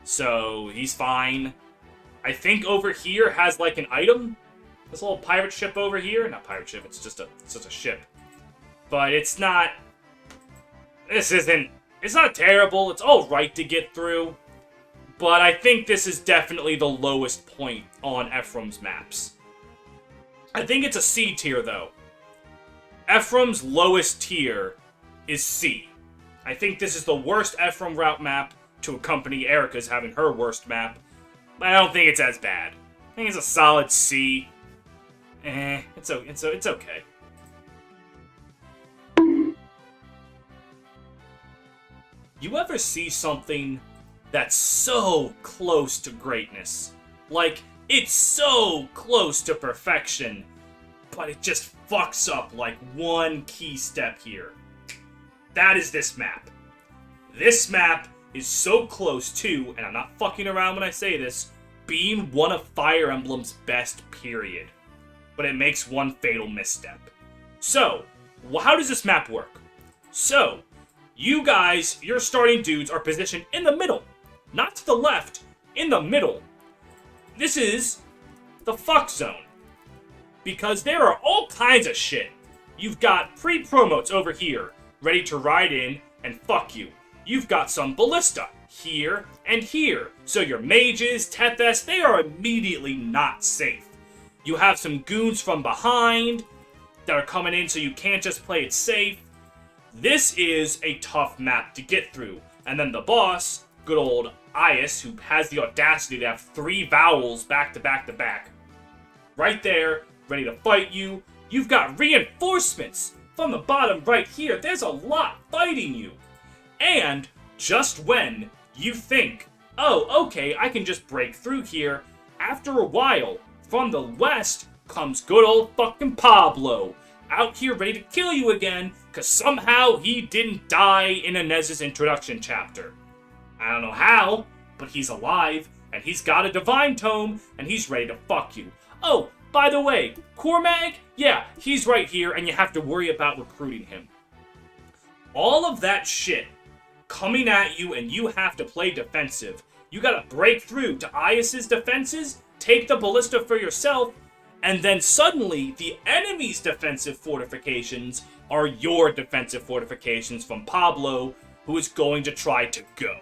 So, he's fine. I think over here has, like, an item. This little pirate ship over here. Not pirate ship, it's just a ship. But it's not... It's not terrible. It's alright to get through. But I think this is definitely the lowest point on Ephraim's maps. I think it's a C tier, though. Ephraim's lowest tier is C. I think this is the worst Ephraim route map to accompany Erica's having her worst map. But I don't think it's as bad. I think it's a solid C. It's okay. You ever see something that's so close to greatness? Like, it's so close to perfection, but it just fucks up like one key step here. That is this map. This map is so close to, and I'm not fucking around when I say this, being one of Fire Emblem's best, period. But it makes one fatal misstep. So, how does this map work? So, you guys, your starting dudes, are positioned in the middle. Not to the left, in the middle. This is the fuck zone. Because there are all kinds of shit. You've got pre-promotes over here, ready to ride in and fuck you. You've got some ballista here and here. So your mages, Tethys, they are immediately not safe. You have some goons from behind that are coming in, so you can't just play it safe. This is a tough map to get through. And then the boss, good old Ias, who has the audacity to have 3 vowels back to back to back. Right there, ready to fight you. You've got reinforcements from the bottom right here. There's a lot fighting you. And just when you think, oh, okay, I can just break through here, after a while, from the west comes good old fucking Pablo, out here ready to kill you again, because somehow he didn't die in Inez's introduction chapter. I don't know how, but he's alive, and he's got a divine tome, and he's ready to fuck you. Oh, by the way, Cormag, yeah, he's right here, and you have to worry about recruiting him. All of that shit coming at you, and you have to play defensive. You gotta break through to Ias's defenses, take the ballista for yourself, and then suddenly the enemy's defensive fortifications are your defensive fortifications from Pablo, who is going to try to go.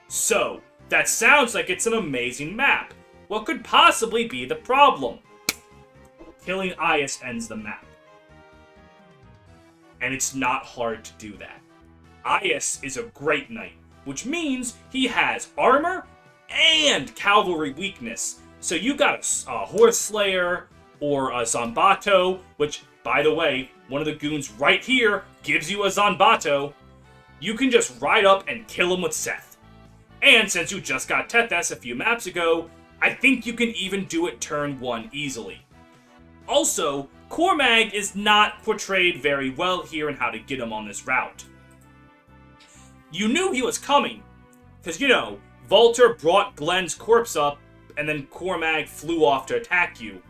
So, that sounds like it's an amazing map. What could possibly be the problem? Killing Ias ends the map. And it's not hard to do that. Ias is a great knight, which means he has armor and cavalry weakness. So you got a Horse Slayer or a Zanbato, which, by the way, one of the goons right here gives you a Zanbato. You can just ride up and kill him with Seth. And since you just got Tethys a few maps ago, I think you can even do it turn 1 easily. Also, Cormag is not portrayed very well here in how to get him on this route. You knew he was coming, because, you know, Volter brought Glenn's corpse up, and then Cormag flew off to attack you.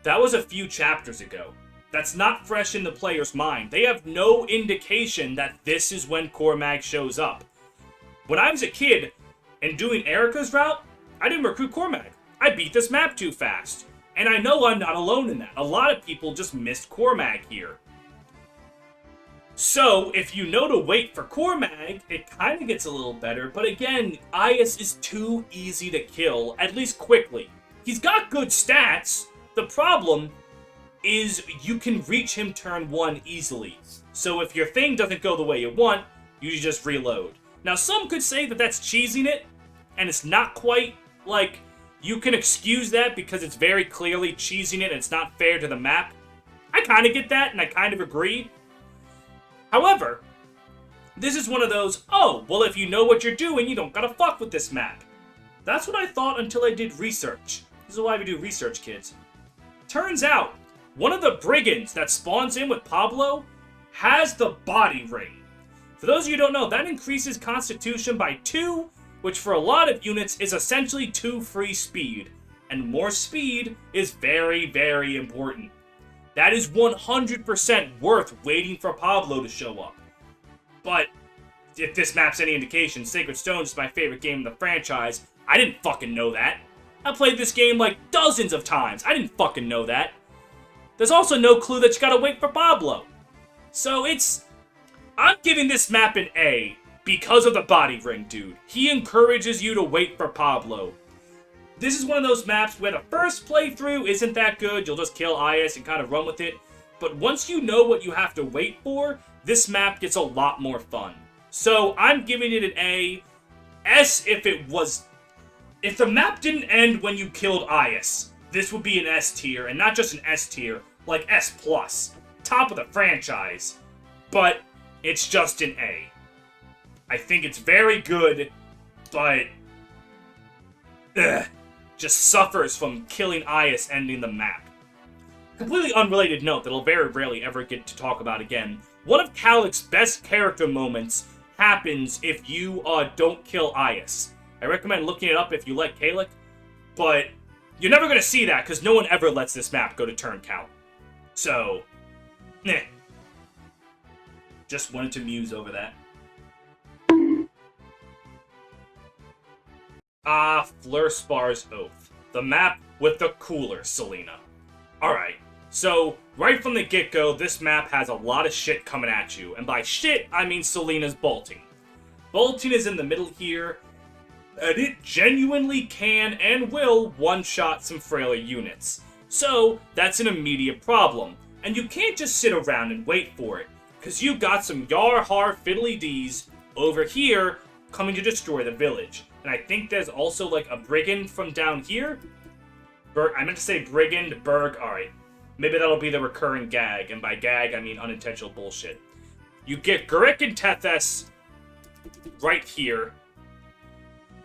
That was a few chapters ago. That's not fresh in the player's mind. They have no indication that this is when Cormag shows up. When I was a kid, and doing Erica's route, I didn't recruit Cormag. I beat this map too fast. And I know I'm not alone in that. A lot of people just missed Cormag here. So, if you know to wait for Cormag, it kind of gets a little better, but again, Ias is too easy to kill, at least quickly. He's got good stats. The problem is you can reach him turn 1 easily. So if your thing doesn't go the way you want, you just reload. Now, some could say that that's cheesing it, and it's not quite, like, you can excuse that because it's very clearly cheesing it and it's not fair to the map. I kind of get that, and I kind of agree. However, this is one of those, oh, well, if you know what you're doing, you don't gotta fuck with this map. That's what I thought until I did research. This is why we do research, kids. Turns out, one of the brigands that spawns in with Pablo has the body ring. For those of you who don't know, that increases Constitution by 2, which for a lot of units is essentially 2 free speed. And more speed is very, very important. That is 100% worth waiting for Pablo to show up. But if this map's any indication, Sacred Stones is my favorite game in the franchise. I didn't fucking know that. I played this game like dozens of times. I didn't fucking know that. There's also no clue that you gotta wait for Pablo. So I'm giving this map an A because of the body ring, dude. He encourages you to wait for Pablo. This is one of those maps where the first playthrough isn't that good. You'll just kill IS and kind of run with it. But once you know what you have to wait for, this map gets a lot more fun. So I'm giving it an A. S if the map didn't end when you killed IS, this would be an S tier, and not just an S tier, like S+. Top of the franchise. But it's just an A. I think it's very good, but just suffers from killing IS ending the map. Completely unrelated note that I'll very rarely ever get to talk about again. One of Kalik's best character moments happens if you don't kill IS. I recommend looking it up if you like Kalik, but you're never going to see that because no one ever lets this map go to turn count. So, just wanted to muse over that. Flurspar's Oath. The map with the cooler Selena. Alright, so right from the get-go, this map has a lot of shit coming at you. And by shit, I mean Selena's bolting. Bolting is in the middle here, and it genuinely can and will one-shot some frailer units. So, that's an immediate problem. And you can't just sit around and wait for it, because you got some yar-har fiddly D's over here coming to destroy the village. And I think there's also, like, a brigand from down here. I meant to say brigand, Berg, alright. Maybe that'll be the recurring gag, and by gag, I mean unintentional bullshit. You get Gurik and Tethys right here,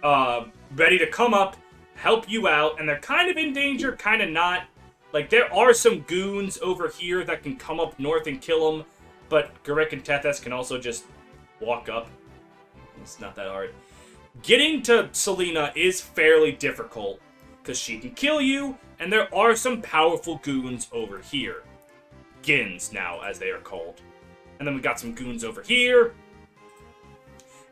ready to come up, help you out, and they're kind of in danger, kind of not. Like, there are some goons over here that can come up north and kill them, but Gurik and Tethys can also just walk up. It's not that hard. Getting to Selena is fairly difficult, because she can kill you, and there are some powerful goons over here. Gins, now, as they are called. And then we got some goons over here.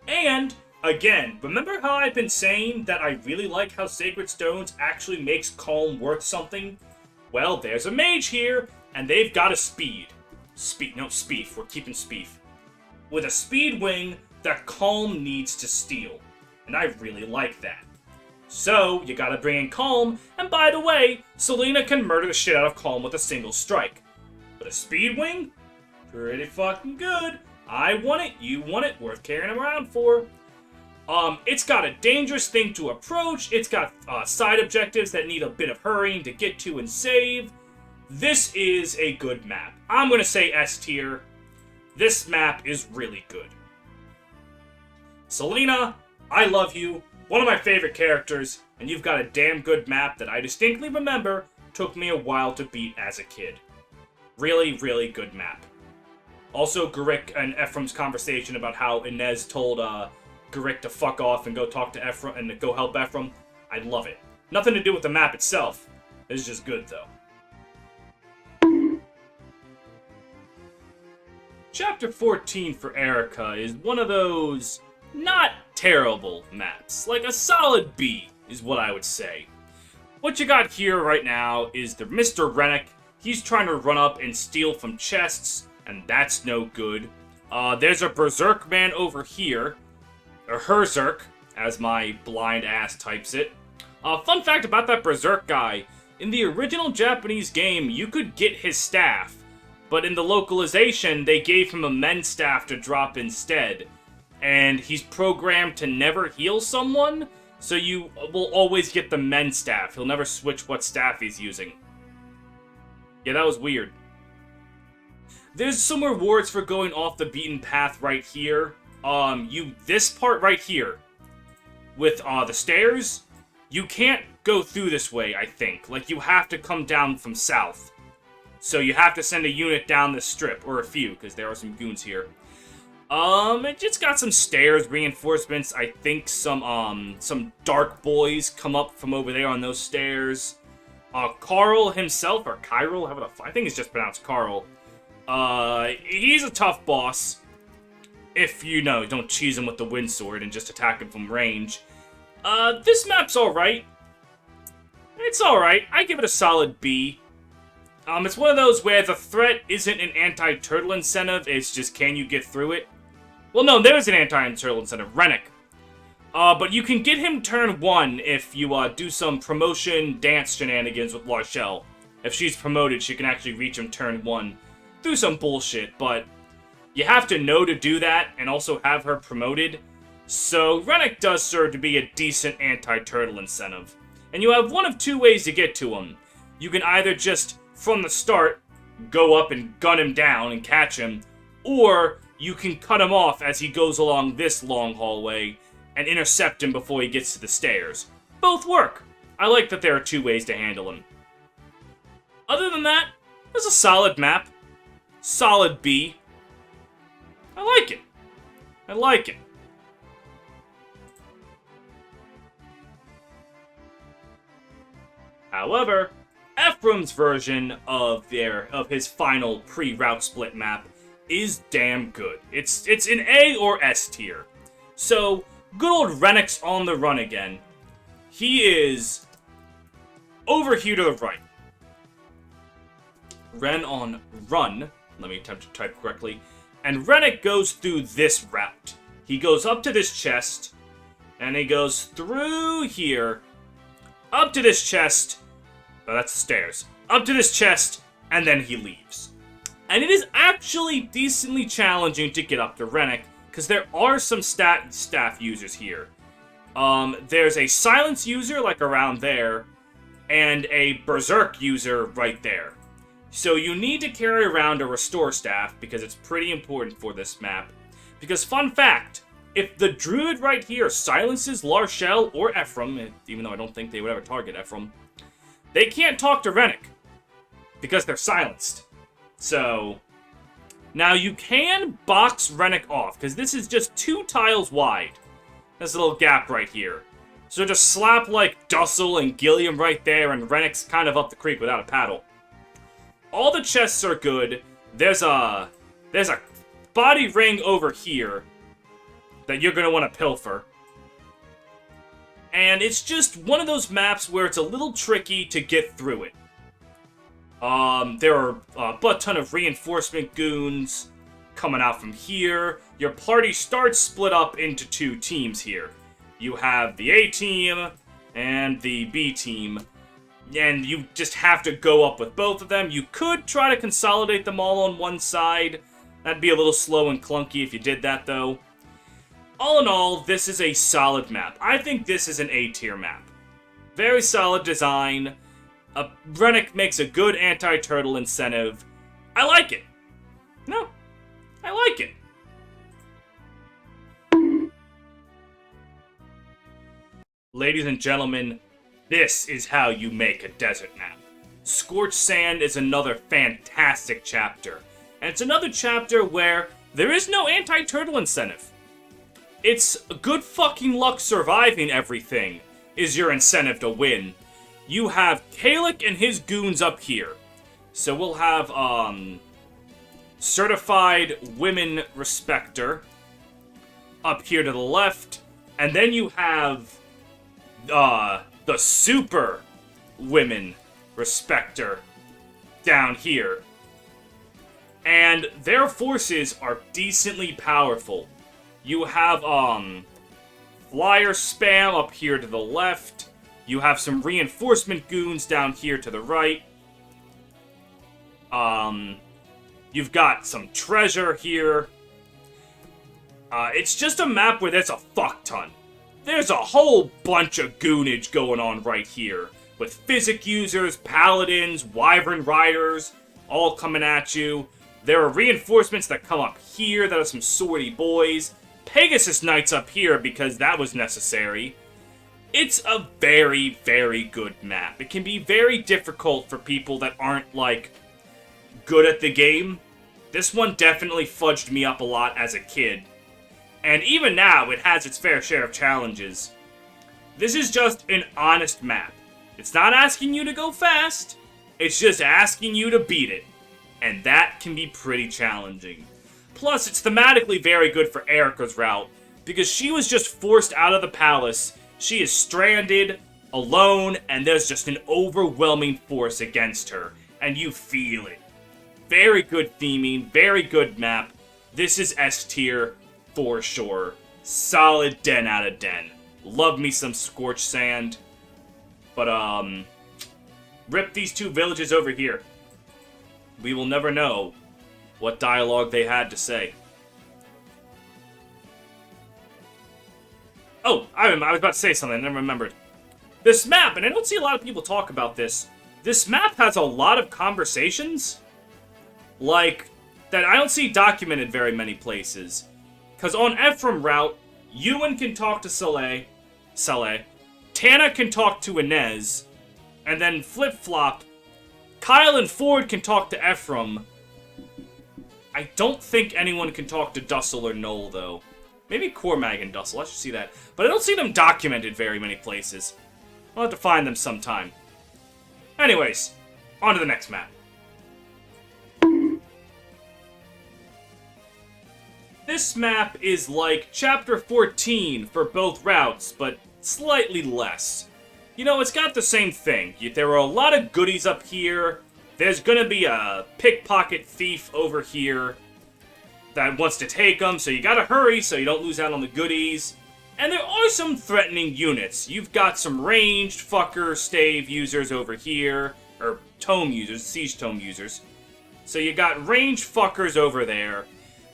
And, again, remember how I've been saying that I really like how Sacred Stones actually makes Calm worth something? Well, there's a mage here, and they've got a speed. Spief. We're keeping Spief. With a speed wing that Calm needs to steal. And I really like that. So, you gotta bring in Calm, and by the way, Selena can murder the shit out of Calm with a single strike. But a speed wing? Pretty fucking good. I want it, you want it, worth carrying around for. It's got a dangerous thing to approach, it's got side objectives that need a bit of hurrying to get to and save. This is a good map. I'm gonna say S tier. This map is really good. Selena, I love you, one of my favorite characters, and you've got a damn good map that I distinctly remember took me a while to beat as a kid. Really, really good map. Also, Gurik and Ephraim's conversation about how Inez told Gurik to fuck off and go talk to Ephraim and to go help Ephraim. I love it. Nothing to do with the map itself. It's just good, though. Chapter 14 for Erica is one of those not terrible maps. Like a solid B is what I would say. What you got here right now is the Mr. Rennick. He's trying to run up and steal from chests, and that's no good. There's a Berserk man over here. Or Herzerk, as my blind ass types it. Fun fact about that Berserk guy. In the original Japanese game, you could get his staff. But in the localization, they gave him a men's staff to drop instead. And he's programmed to never heal someone, so you will always get the men's staff. He'll never switch what staff he's using. Yeah, that was weird. There's some rewards for going off the beaten path right here. This part right here, with the stairs, you can't go through this way, I think. Like, you have to come down from south. So you have to send a unit down this strip, or a few, because there are some goons here. It just got some stairs, reinforcements. I think some dark boys come up from over there on those stairs. Carl himself, or Kyril, I think it's just pronounced Carl. He's a tough boss. If you know, don't cheese him with the wind sword and just attack him from range. This map's alright. It's alright. I give it a solid B. It's one of those where the threat isn't an anti-turtle incentive, it's just can you get through it? Well, no, there is an anti-turtle incentive, Rennick. But you can get him turn 1 if you do some promotion dance shenanigans with Larchelle. If she's promoted, she can actually reach him turn 1 through some bullshit, but you have to know to do that and also have her promoted. So Rennick does serve to be a decent anti-turtle incentive. And you have one of two ways to get to him. You can either just, from the start, go up and gun him down and catch him, or you can cut him off as he goes along this long hallway and intercept him before he gets to the stairs. Both work. I like that there are two ways to handle him. Other than that, it's a solid map. Solid B. I like it. I like it. However, Ephraim's version of his final pre-route split map is damn good. It's an A or S tier. So, good old Rennick's on the run again. He is over here to the right. Ren on run. Let me attempt to type correctly. And Rennick goes through this route. He goes up to this chest, and he goes through here, up to this chest. Oh, that's the stairs. Up to this chest, and then he leaves. And it is actually decently challenging to get up to Rennick, because there are some staff users here. There's a silence user, like around there, and a berserk user right there. So you need to carry around a restore staff, because it's pretty important for this map. Because, fun fact, if the druid right here silences Larchelle or Ephraim, even though I don't think they would ever target Ephraim, they can't talk to Rennick, because they're silenced. So, now you can box Rennick off, because this is just 2 tiles wide. There's a little gap right here. So just slap, like, Dussel and Gilliam right there, and Rennick's kind of up the creek without a paddle. All the chests are good. There's a body ring over here that you're going to want to pilfer. And it's just one of those maps where it's a little tricky to get through it. There are a butt ton of reinforcement goons coming out from here. Your party starts split up into 2 teams here. You have the A team and the B team. And you just have to go up with both of them. You could try to consolidate them all on one side. That'd be a little slow and clunky if you did that, though. All in all, this is a solid map. I think this is an A-tier map. Very solid design. Rennick makes a good anti-turtle incentive. I like it. No, I like it. Ladies and gentlemen, this is how you make a desert map. Scorched Sand is another fantastic chapter. And it's another chapter where there is no anti-turtle incentive. It's good fucking luck surviving everything is your incentive to win. You have Kalik and his goons up here. So we'll have, Certified Women Respecter up here to the left. And then you have, the Super Women Respecter down here. And their forces are decently powerful. You have, flyer spam up here to the left. You have some reinforcement goons down here to the right. You've got some treasure here. It's just a map where there's a fuck ton. There's a whole bunch of goonage going on right here. With physic users, paladins, wyvern riders, all coming at you. There are reinforcements that come up here that are some swordy boys. Pegasus Knights up here because that was necessary. It's a very, very good map. It can be very difficult for people that aren't, like, good at the game. This one definitely fudged me up a lot as a kid. And even now, it has its fair share of challenges. This is just an honest map. It's not asking you to go fast. It's just asking you to beat it. And that can be pretty challenging. Plus, it's thematically very good for Erica's route, because she was just forced out of the palace. She is stranded, alone, and there's just an overwhelming force against her. And you feel it. Very good theming, very good map. This is S tier for sure. Solid 10 out of 10. Love me some Scorched Sand. But, rip these two villages over here. We will never know what dialogue they had to say. Oh, I was about to say something, I never remembered. This map, and I don't see a lot of people talk about this, this map has a lot of conversations, like, that I don't see documented very many places. Because on Ephraim route, Ewan can talk to Saleh, Tana can talk to Inez, and then flip-flop, Kyle and Ford can talk to Ephraim. I don't think anyone can talk to Dussel or Noel, though. Maybe Cormag and Dussel, I should see that. But I don't see them documented very many places. I'll have to find them sometime. Anyways, on to the next map. This map is like Chapter 14 for both routes, but slightly less. You know, it's got the same thing. There are a lot of goodies up here. There's gonna be a pickpocket thief over here that wants to take them, so you gotta hurry so you don't lose out on the goodies. And there are some threatening units. You've got some ranged fucker stave users over here, or tome users, siege tome users. So you got ranged fuckers over there.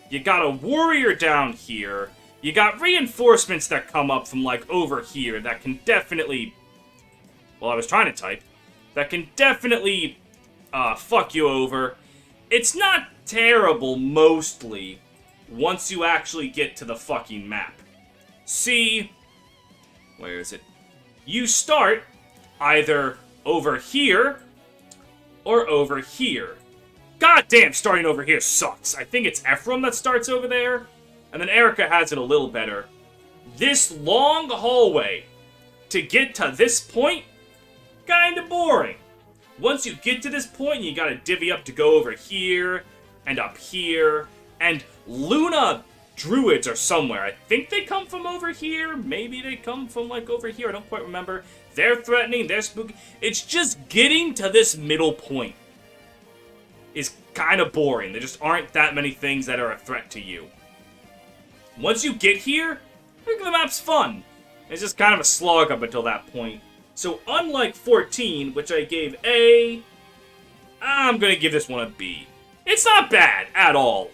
You got a warrior down here. You got reinforcements that come up from, like, over here that can definitely... Well, I was trying to type. That can definitely, fuck you over. It's not terrible, mostly, once you actually get to the fucking map. See... Where is it? You start either over here or over here. God damn, starting over here sucks. I think it's Ephraim that starts over there. And then Erica has it a little better. This long hallway to get to this point, kinda boring. Once you get to this point, you gotta divvy up to go over here and up here. And Luna druids are somewhere. I think they come from over here. Maybe they come from, like, over here. I don't quite remember. They're threatening. They're spooky. It's just getting to this middle point is kind of boring. There just aren't that many things that are a threat to you. Once you get here, I think the map's fun. It's just kind of a slog up until that point. So unlike 14, which I gave A, I'm going to give this one a B. It's not bad at all.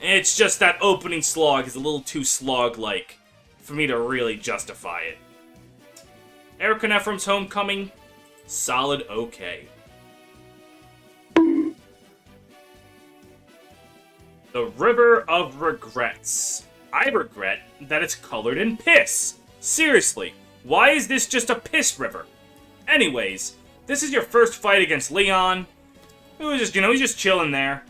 It's just that opening slog is a little too slog-like for me to really justify it. Erica and Ephraim's Homecoming, solid okay. The River of Regrets. I regret that it's colored in piss. Seriously, why is this just a piss river? Anyways, this is your first fight against Leon. Who is just, he's just chilling there.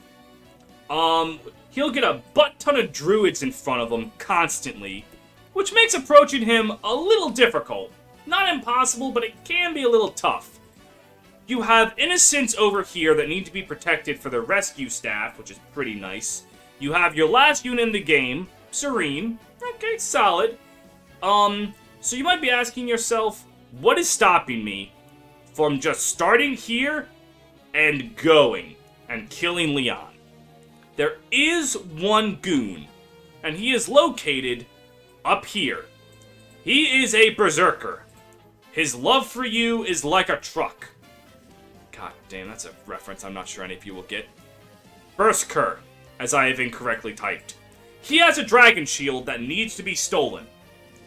He'll get a butt ton of druids in front of him constantly, which makes approaching him a little difficult. Not impossible, but it can be a little tough. You have innocents over here that need to be protected for the rescue staff, which is pretty nice. You have your last unit in the game, Serene. Okay, solid. So you might be asking yourself, what is stopping me from just starting here and going and killing Leon? There is one goon, and he is located up here. He is a berserker. His love for you is like a truck. God damn, that's a reference I'm not sure any of you will get. Berserker, as I have incorrectly typed. He has a dragon shield that needs to be stolen.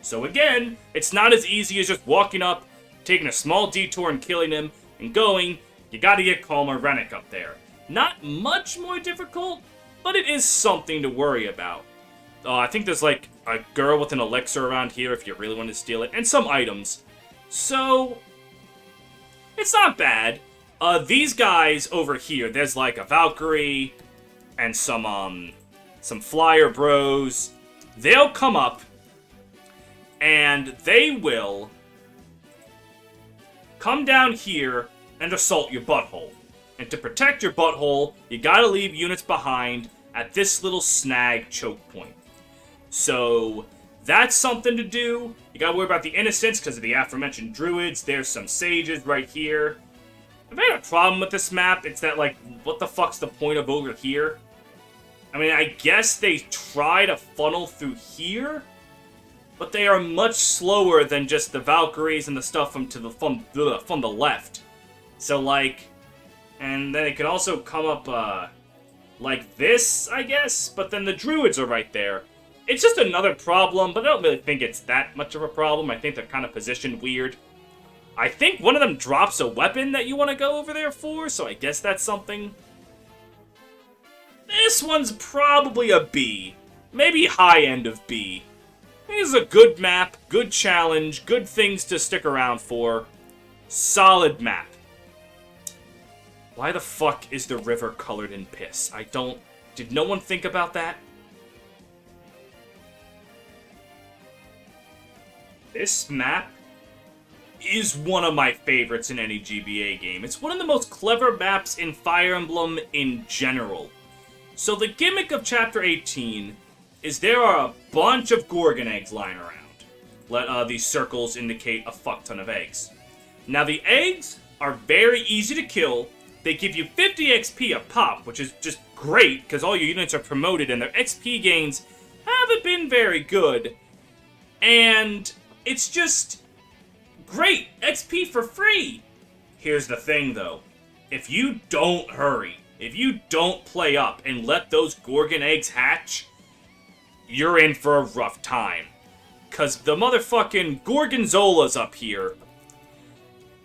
So again, it's not as easy as just walking up, taking a small detour and killing him, and going. You gotta get Kalmar Rennick up there. Not much more difficult, but it is something to worry about. I think there's like a girl with an elixir around here if you really want to steal it, and some items. So, it's not bad. These guys over here, there's like a Valkyrie and some flyer bros. They'll come up and they will come down here and assault your butthole. And to protect your butthole, you gotta leave units behind at this little snag choke point. So, that's something to do. You gotta worry about the innocents because of the aforementioned druids. There's some sages right here. I've had a problem with this map. It's that, like, what the fuck's the point of over here? I mean, I guess they try to funnel through here, but they are much slower than just the Valkyries and the stuff from the left. So, like, and then it can also come up, like this, I guess, but then the druids are right there. It's just another problem, but I don't really think it's that much of a problem. I think they're kind of positioned weird. I think one of them drops a weapon that you want to go over there for, so I guess that's something. This one's probably a B. Maybe high end of B. This is a good map, good challenge, good things to stick around for. Solid map. Why the fuck is the river colored in piss? Did no one think about that? This map is one of my favorites in any GBA game. It's one of the most clever maps in Fire Emblem in general. So the gimmick of Chapter 18 is there are a bunch of Gorgon eggs lying around. These circles indicate a fuck ton of eggs. Now the eggs are very easy to kill. They give you 50 XP a pop, which is just great because all your units are promoted and their XP gains haven't been very good. And it's just great XP for free. Here's the thing though. If you don't hurry, if you don't play up and let those Gorgon eggs hatch, you're in for a rough time. Cause the motherfucking Gorgonzolas up here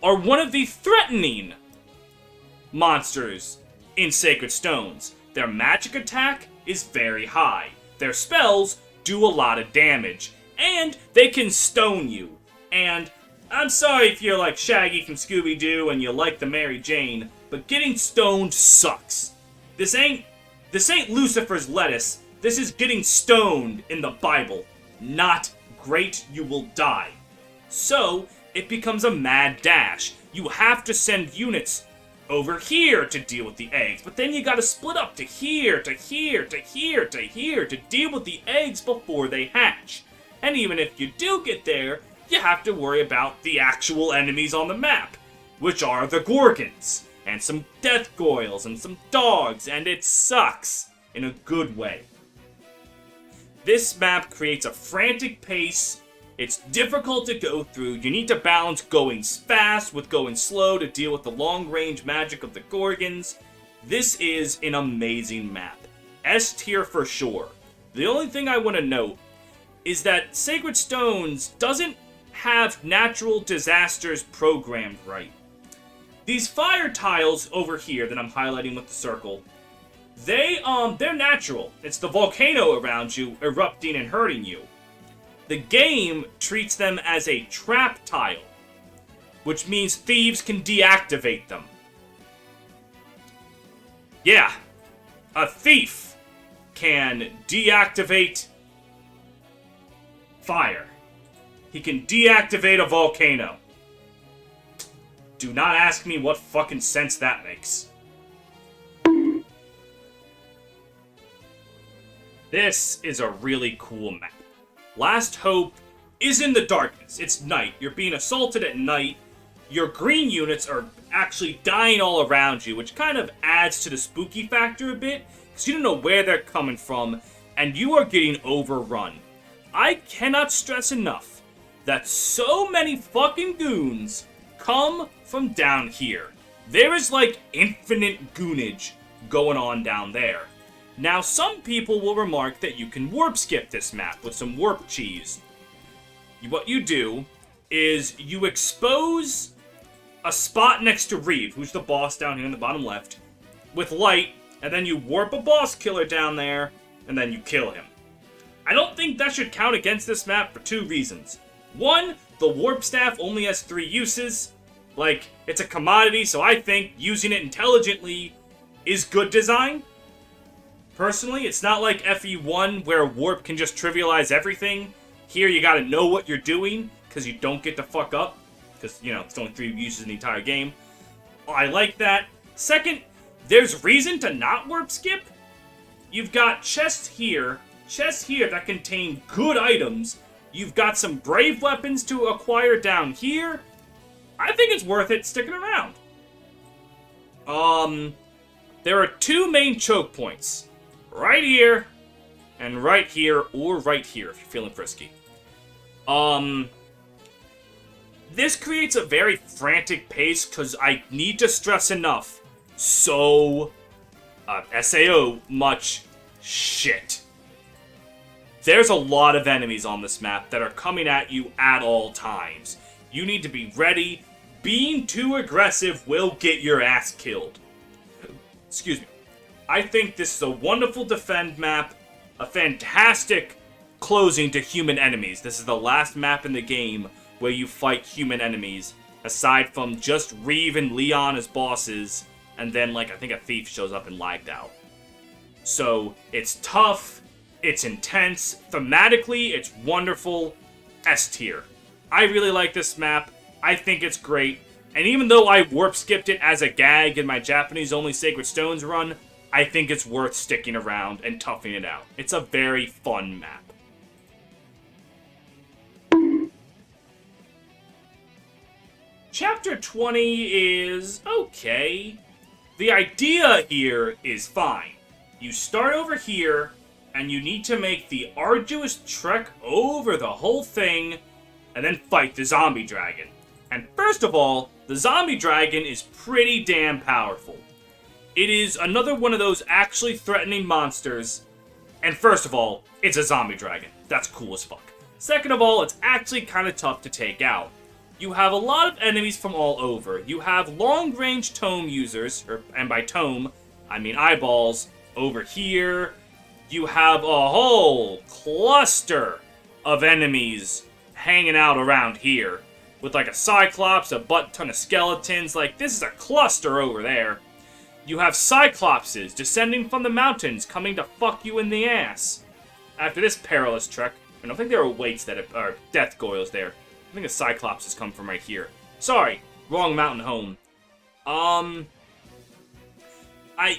are one of the threatening monsters in Sacred Stones. Their magic attack is very high. Their spells do a lot of damage. And they can stone you. And I'm sorry if you're like Shaggy from Scooby-Doo and you like the Mary Jane, but getting stoned sucks. This ain't Lucifer's lettuce. This is getting stoned in the Bible. Not great, you will die. So, it becomes a mad dash. You have to send units over here to deal with the eggs, but then you gotta split up to here, to here, to here, to here, to deal with the eggs before they hatch. And even if you do get there, you have to worry about the actual enemies on the map, which are the Gorgons, and some death goyles, and some dogs, and it sucks in a good way. This map creates a frantic pace. It's difficult to go through. You need to balance going fast with going slow to deal with the long-range magic of the Gorgons. This is an amazing map. S tier for sure. The only thing I want to note is that Sacred Stones doesn't have natural disasters programmed right. These fire tiles over here that I'm highlighting with the circle, they're natural. It's the volcano around you erupting and hurting you. The game treats them as a trap tile, which means thieves can deactivate them. Yeah, a thief can deactivate fire. He can deactivate a volcano. Do not ask me what fucking sense that makes. This is a really cool map. Last Hope is in the darkness. It's night. You're being assaulted at night. Your green units are actually dying all around you, which kind of adds to the spooky factor a bit, because you don't know where they're coming from, and you are getting overrun. I cannot stress enough that so many fucking goons come from down here. There is like infinite goonage going on down there. Now, some people will remark that you can warp skip this map with some warp cheese. What you do is you expose a spot next to Reeve, who's the boss down here in the bottom left, with light, and then you warp a boss killer down there, and then you kill him. I don't think that should count against this map for two reasons. One, the Warp Staff only has 3 uses. Like, it's a commodity, so I think using it intelligently is good design. Personally, it's not like FE1 where Warp can just trivialize everything. Here, you gotta know what you're doing, because you don't get to fuck up. Because, you know, it's only 3 uses in the entire game. I like that. Second, there's reason to not Warp Skip. You've got chests here that contain good items. You've got some brave weapons to acquire down here. I think it's worth it sticking around. There are 2 main choke points. Right here, and right here, or right here, if you're feeling frisky. This creates a very frantic pace, because I need to stress enough. So, SAO much shit. There's a lot of enemies on this map that are coming at you at all times. You need to be ready. Being too aggressive will get your ass killed. Excuse me. I think this is a wonderful defend map, a fantastic closing to human enemies. This is the last map in the game where you fight human enemies, aside from just Reeve and Leon as bosses, and then, like, I think a thief shows up and lagged out. So, it's tough, it's intense, thematically, it's wonderful, S tier. I really like this map, I think it's great, and even though I warp skipped it as a gag in my Japanese-only Sacred Stones run, I think it's worth sticking around and toughing it out. It's a very fun map. Chapter 20 is okay. The idea here is fine. You start over here, and you need to make the arduous trek over the whole thing, and then fight the zombie dragon. And first of all, the zombie dragon is pretty damn powerful. It is another one of those actually threatening monsters. And first of all, it's a zombie dragon. That's cool as fuck. Second of all, it's actually kind of tough to take out. You have a lot of enemies from all over. You have long-range tome users, and by tome, I mean eyeballs, over here. You have a whole cluster of enemies hanging out around here. With like a Cyclops, a butt ton of skeletons. Like, this is a cluster over there. You have Cyclopses descending from the mountains, coming to fuck you in the ass. After this perilous trek, I don't think there are weights that are death goyles there. I think the Cyclopses come from right here. Sorry, wrong mountain home.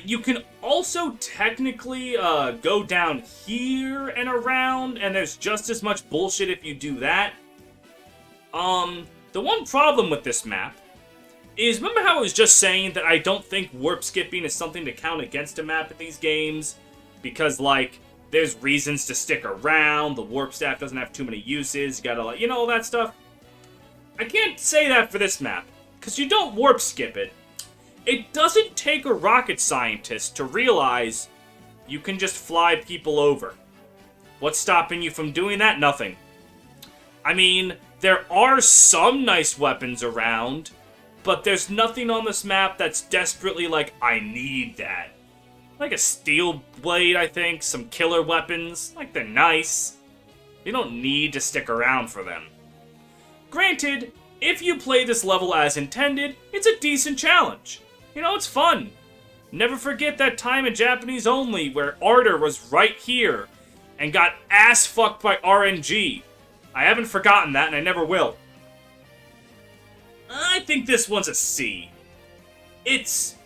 You can also technically go down here and around, and there's just as much bullshit if you do that. The one problem with this map is, remember how I was just saying that I don't think warp skipping is something to count against a map in these games? Because, like, there's reasons to stick around, the warp staff doesn't have too many uses, you gotta, like, you know, all that stuff? I can't say that for this map, because you don't warp skip it. It doesn't take a rocket scientist to realize you can just fly people over. What's stopping you from doing that? Nothing. I mean, there are some nice weapons around, but there's nothing on this map that's desperately like, I need that. Like a steel blade, I think, some killer weapons, like they're nice. You don't need to stick around for them. Granted, if you play this level as intended, it's a decent challenge. You know, it's fun. Never forget that time in Japanese only where Ardor was right here and got ass fucked by RNG. I haven't forgotten that, and I never will. I think this one's a C. It's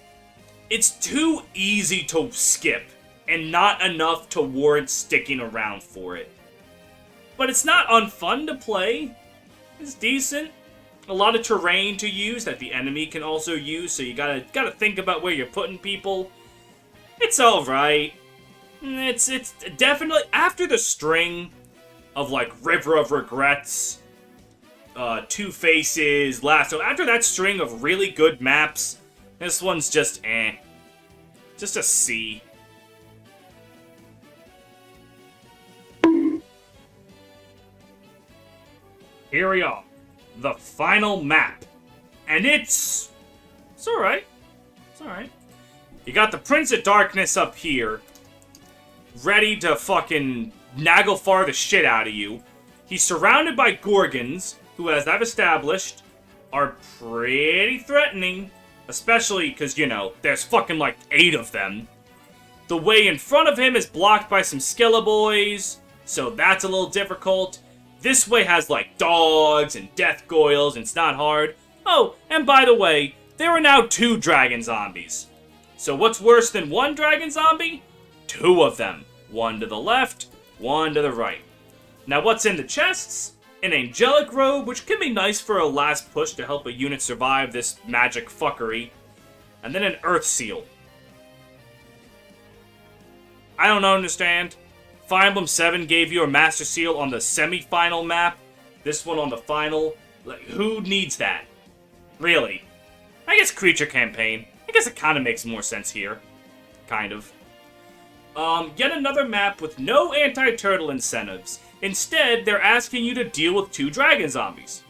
too easy to skip, and not enough to warrant sticking around for it. But it's not unfun to play. It's decent. A lot of terrain to use that the enemy can also use, so you gotta think about where you're putting people. It's alright. It's definitely, after the string of, like, River of Regrets, Two Faces, Lasso, after that string of really good maps, this one's just eh. Just a C. Here we are. The final map. And it's alright. It's alright. You got the Prince of Darkness up here, ready to fucking Naglfar the shit out of you. He's surrounded by Gorgons, who, as I've established, are pretty threatening. Especially because, you know, there's fucking like 8 of them. The way in front of him is blocked by some Skeleboys, so that's a little difficult. This way has like dogs and death goyles, and it's not hard. Oh, and by the way, there are now 2 dragon zombies. So what's worse than 1 dragon zombie? 2 of them. 1 to the left, 1 to the right. Now what's in the chests? An angelic robe, which can be nice for a last push to help a unit survive this magic fuckery. And then an earth seal. I don't understand. Fire Emblem 7 gave you a Master Seal on the semi-final map. This one on the final. Like, who needs that? Really? I guess Creature Campaign. I guess it kind of makes more sense here. Kind of. Yet another map with no anti-turtle incentives. Instead, they're asking you to deal with 2 dragon zombies.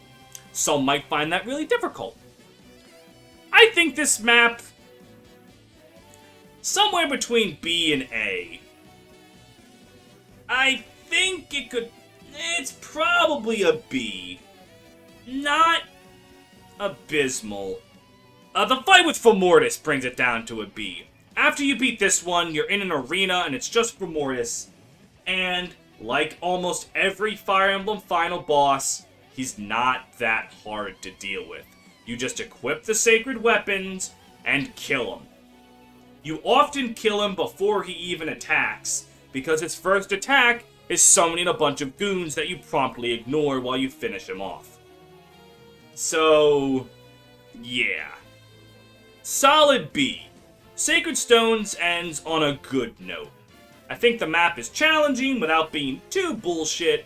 Some might find that really difficult. I think this map... somewhere between B and A. I think it could... it's probably a B. Not abysmal. The fight with Fomortis brings it down to a B. After you beat this one, you're in an arena and it's just Fomortis. And, like almost every Fire Emblem final boss, he's not that hard to deal with. You just equip the sacred weapons and kill him. You often kill him before he even attacks, because his first attack is summoning a bunch of goons that you promptly ignore while you finish him off. So, yeah. Solid B. Sacred Stones ends on a good note. I think the map is challenging without being too bullshit,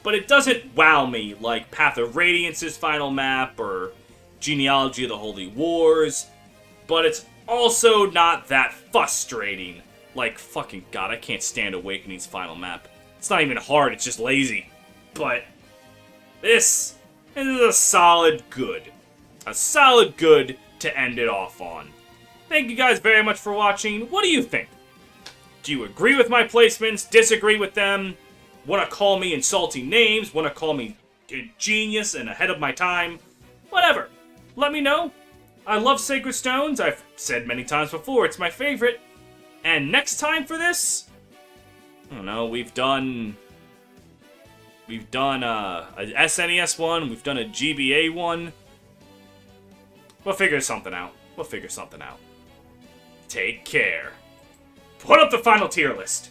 but it doesn't wow me like Path of Radiance's final map or Genealogy of the Holy Wars, but it's also not that frustrating. Like, fucking god, I can't stand Awakening's final map. It's not even hard, it's just lazy. But this is a solid good. A solid good to end it off on. Thank you guys very much for watching. What do you think? Do you agree with my placements? Disagree with them? Want to call me insulting names? Want to call me a genius and ahead of my time? Whatever. Let me know. I love Sacred Stones. I've said many times before, it's my favorite. And next time for this, I don't know, we've done a SNES one, we've done a GBA one. We'll figure something out. Take care. Put up the final tier list.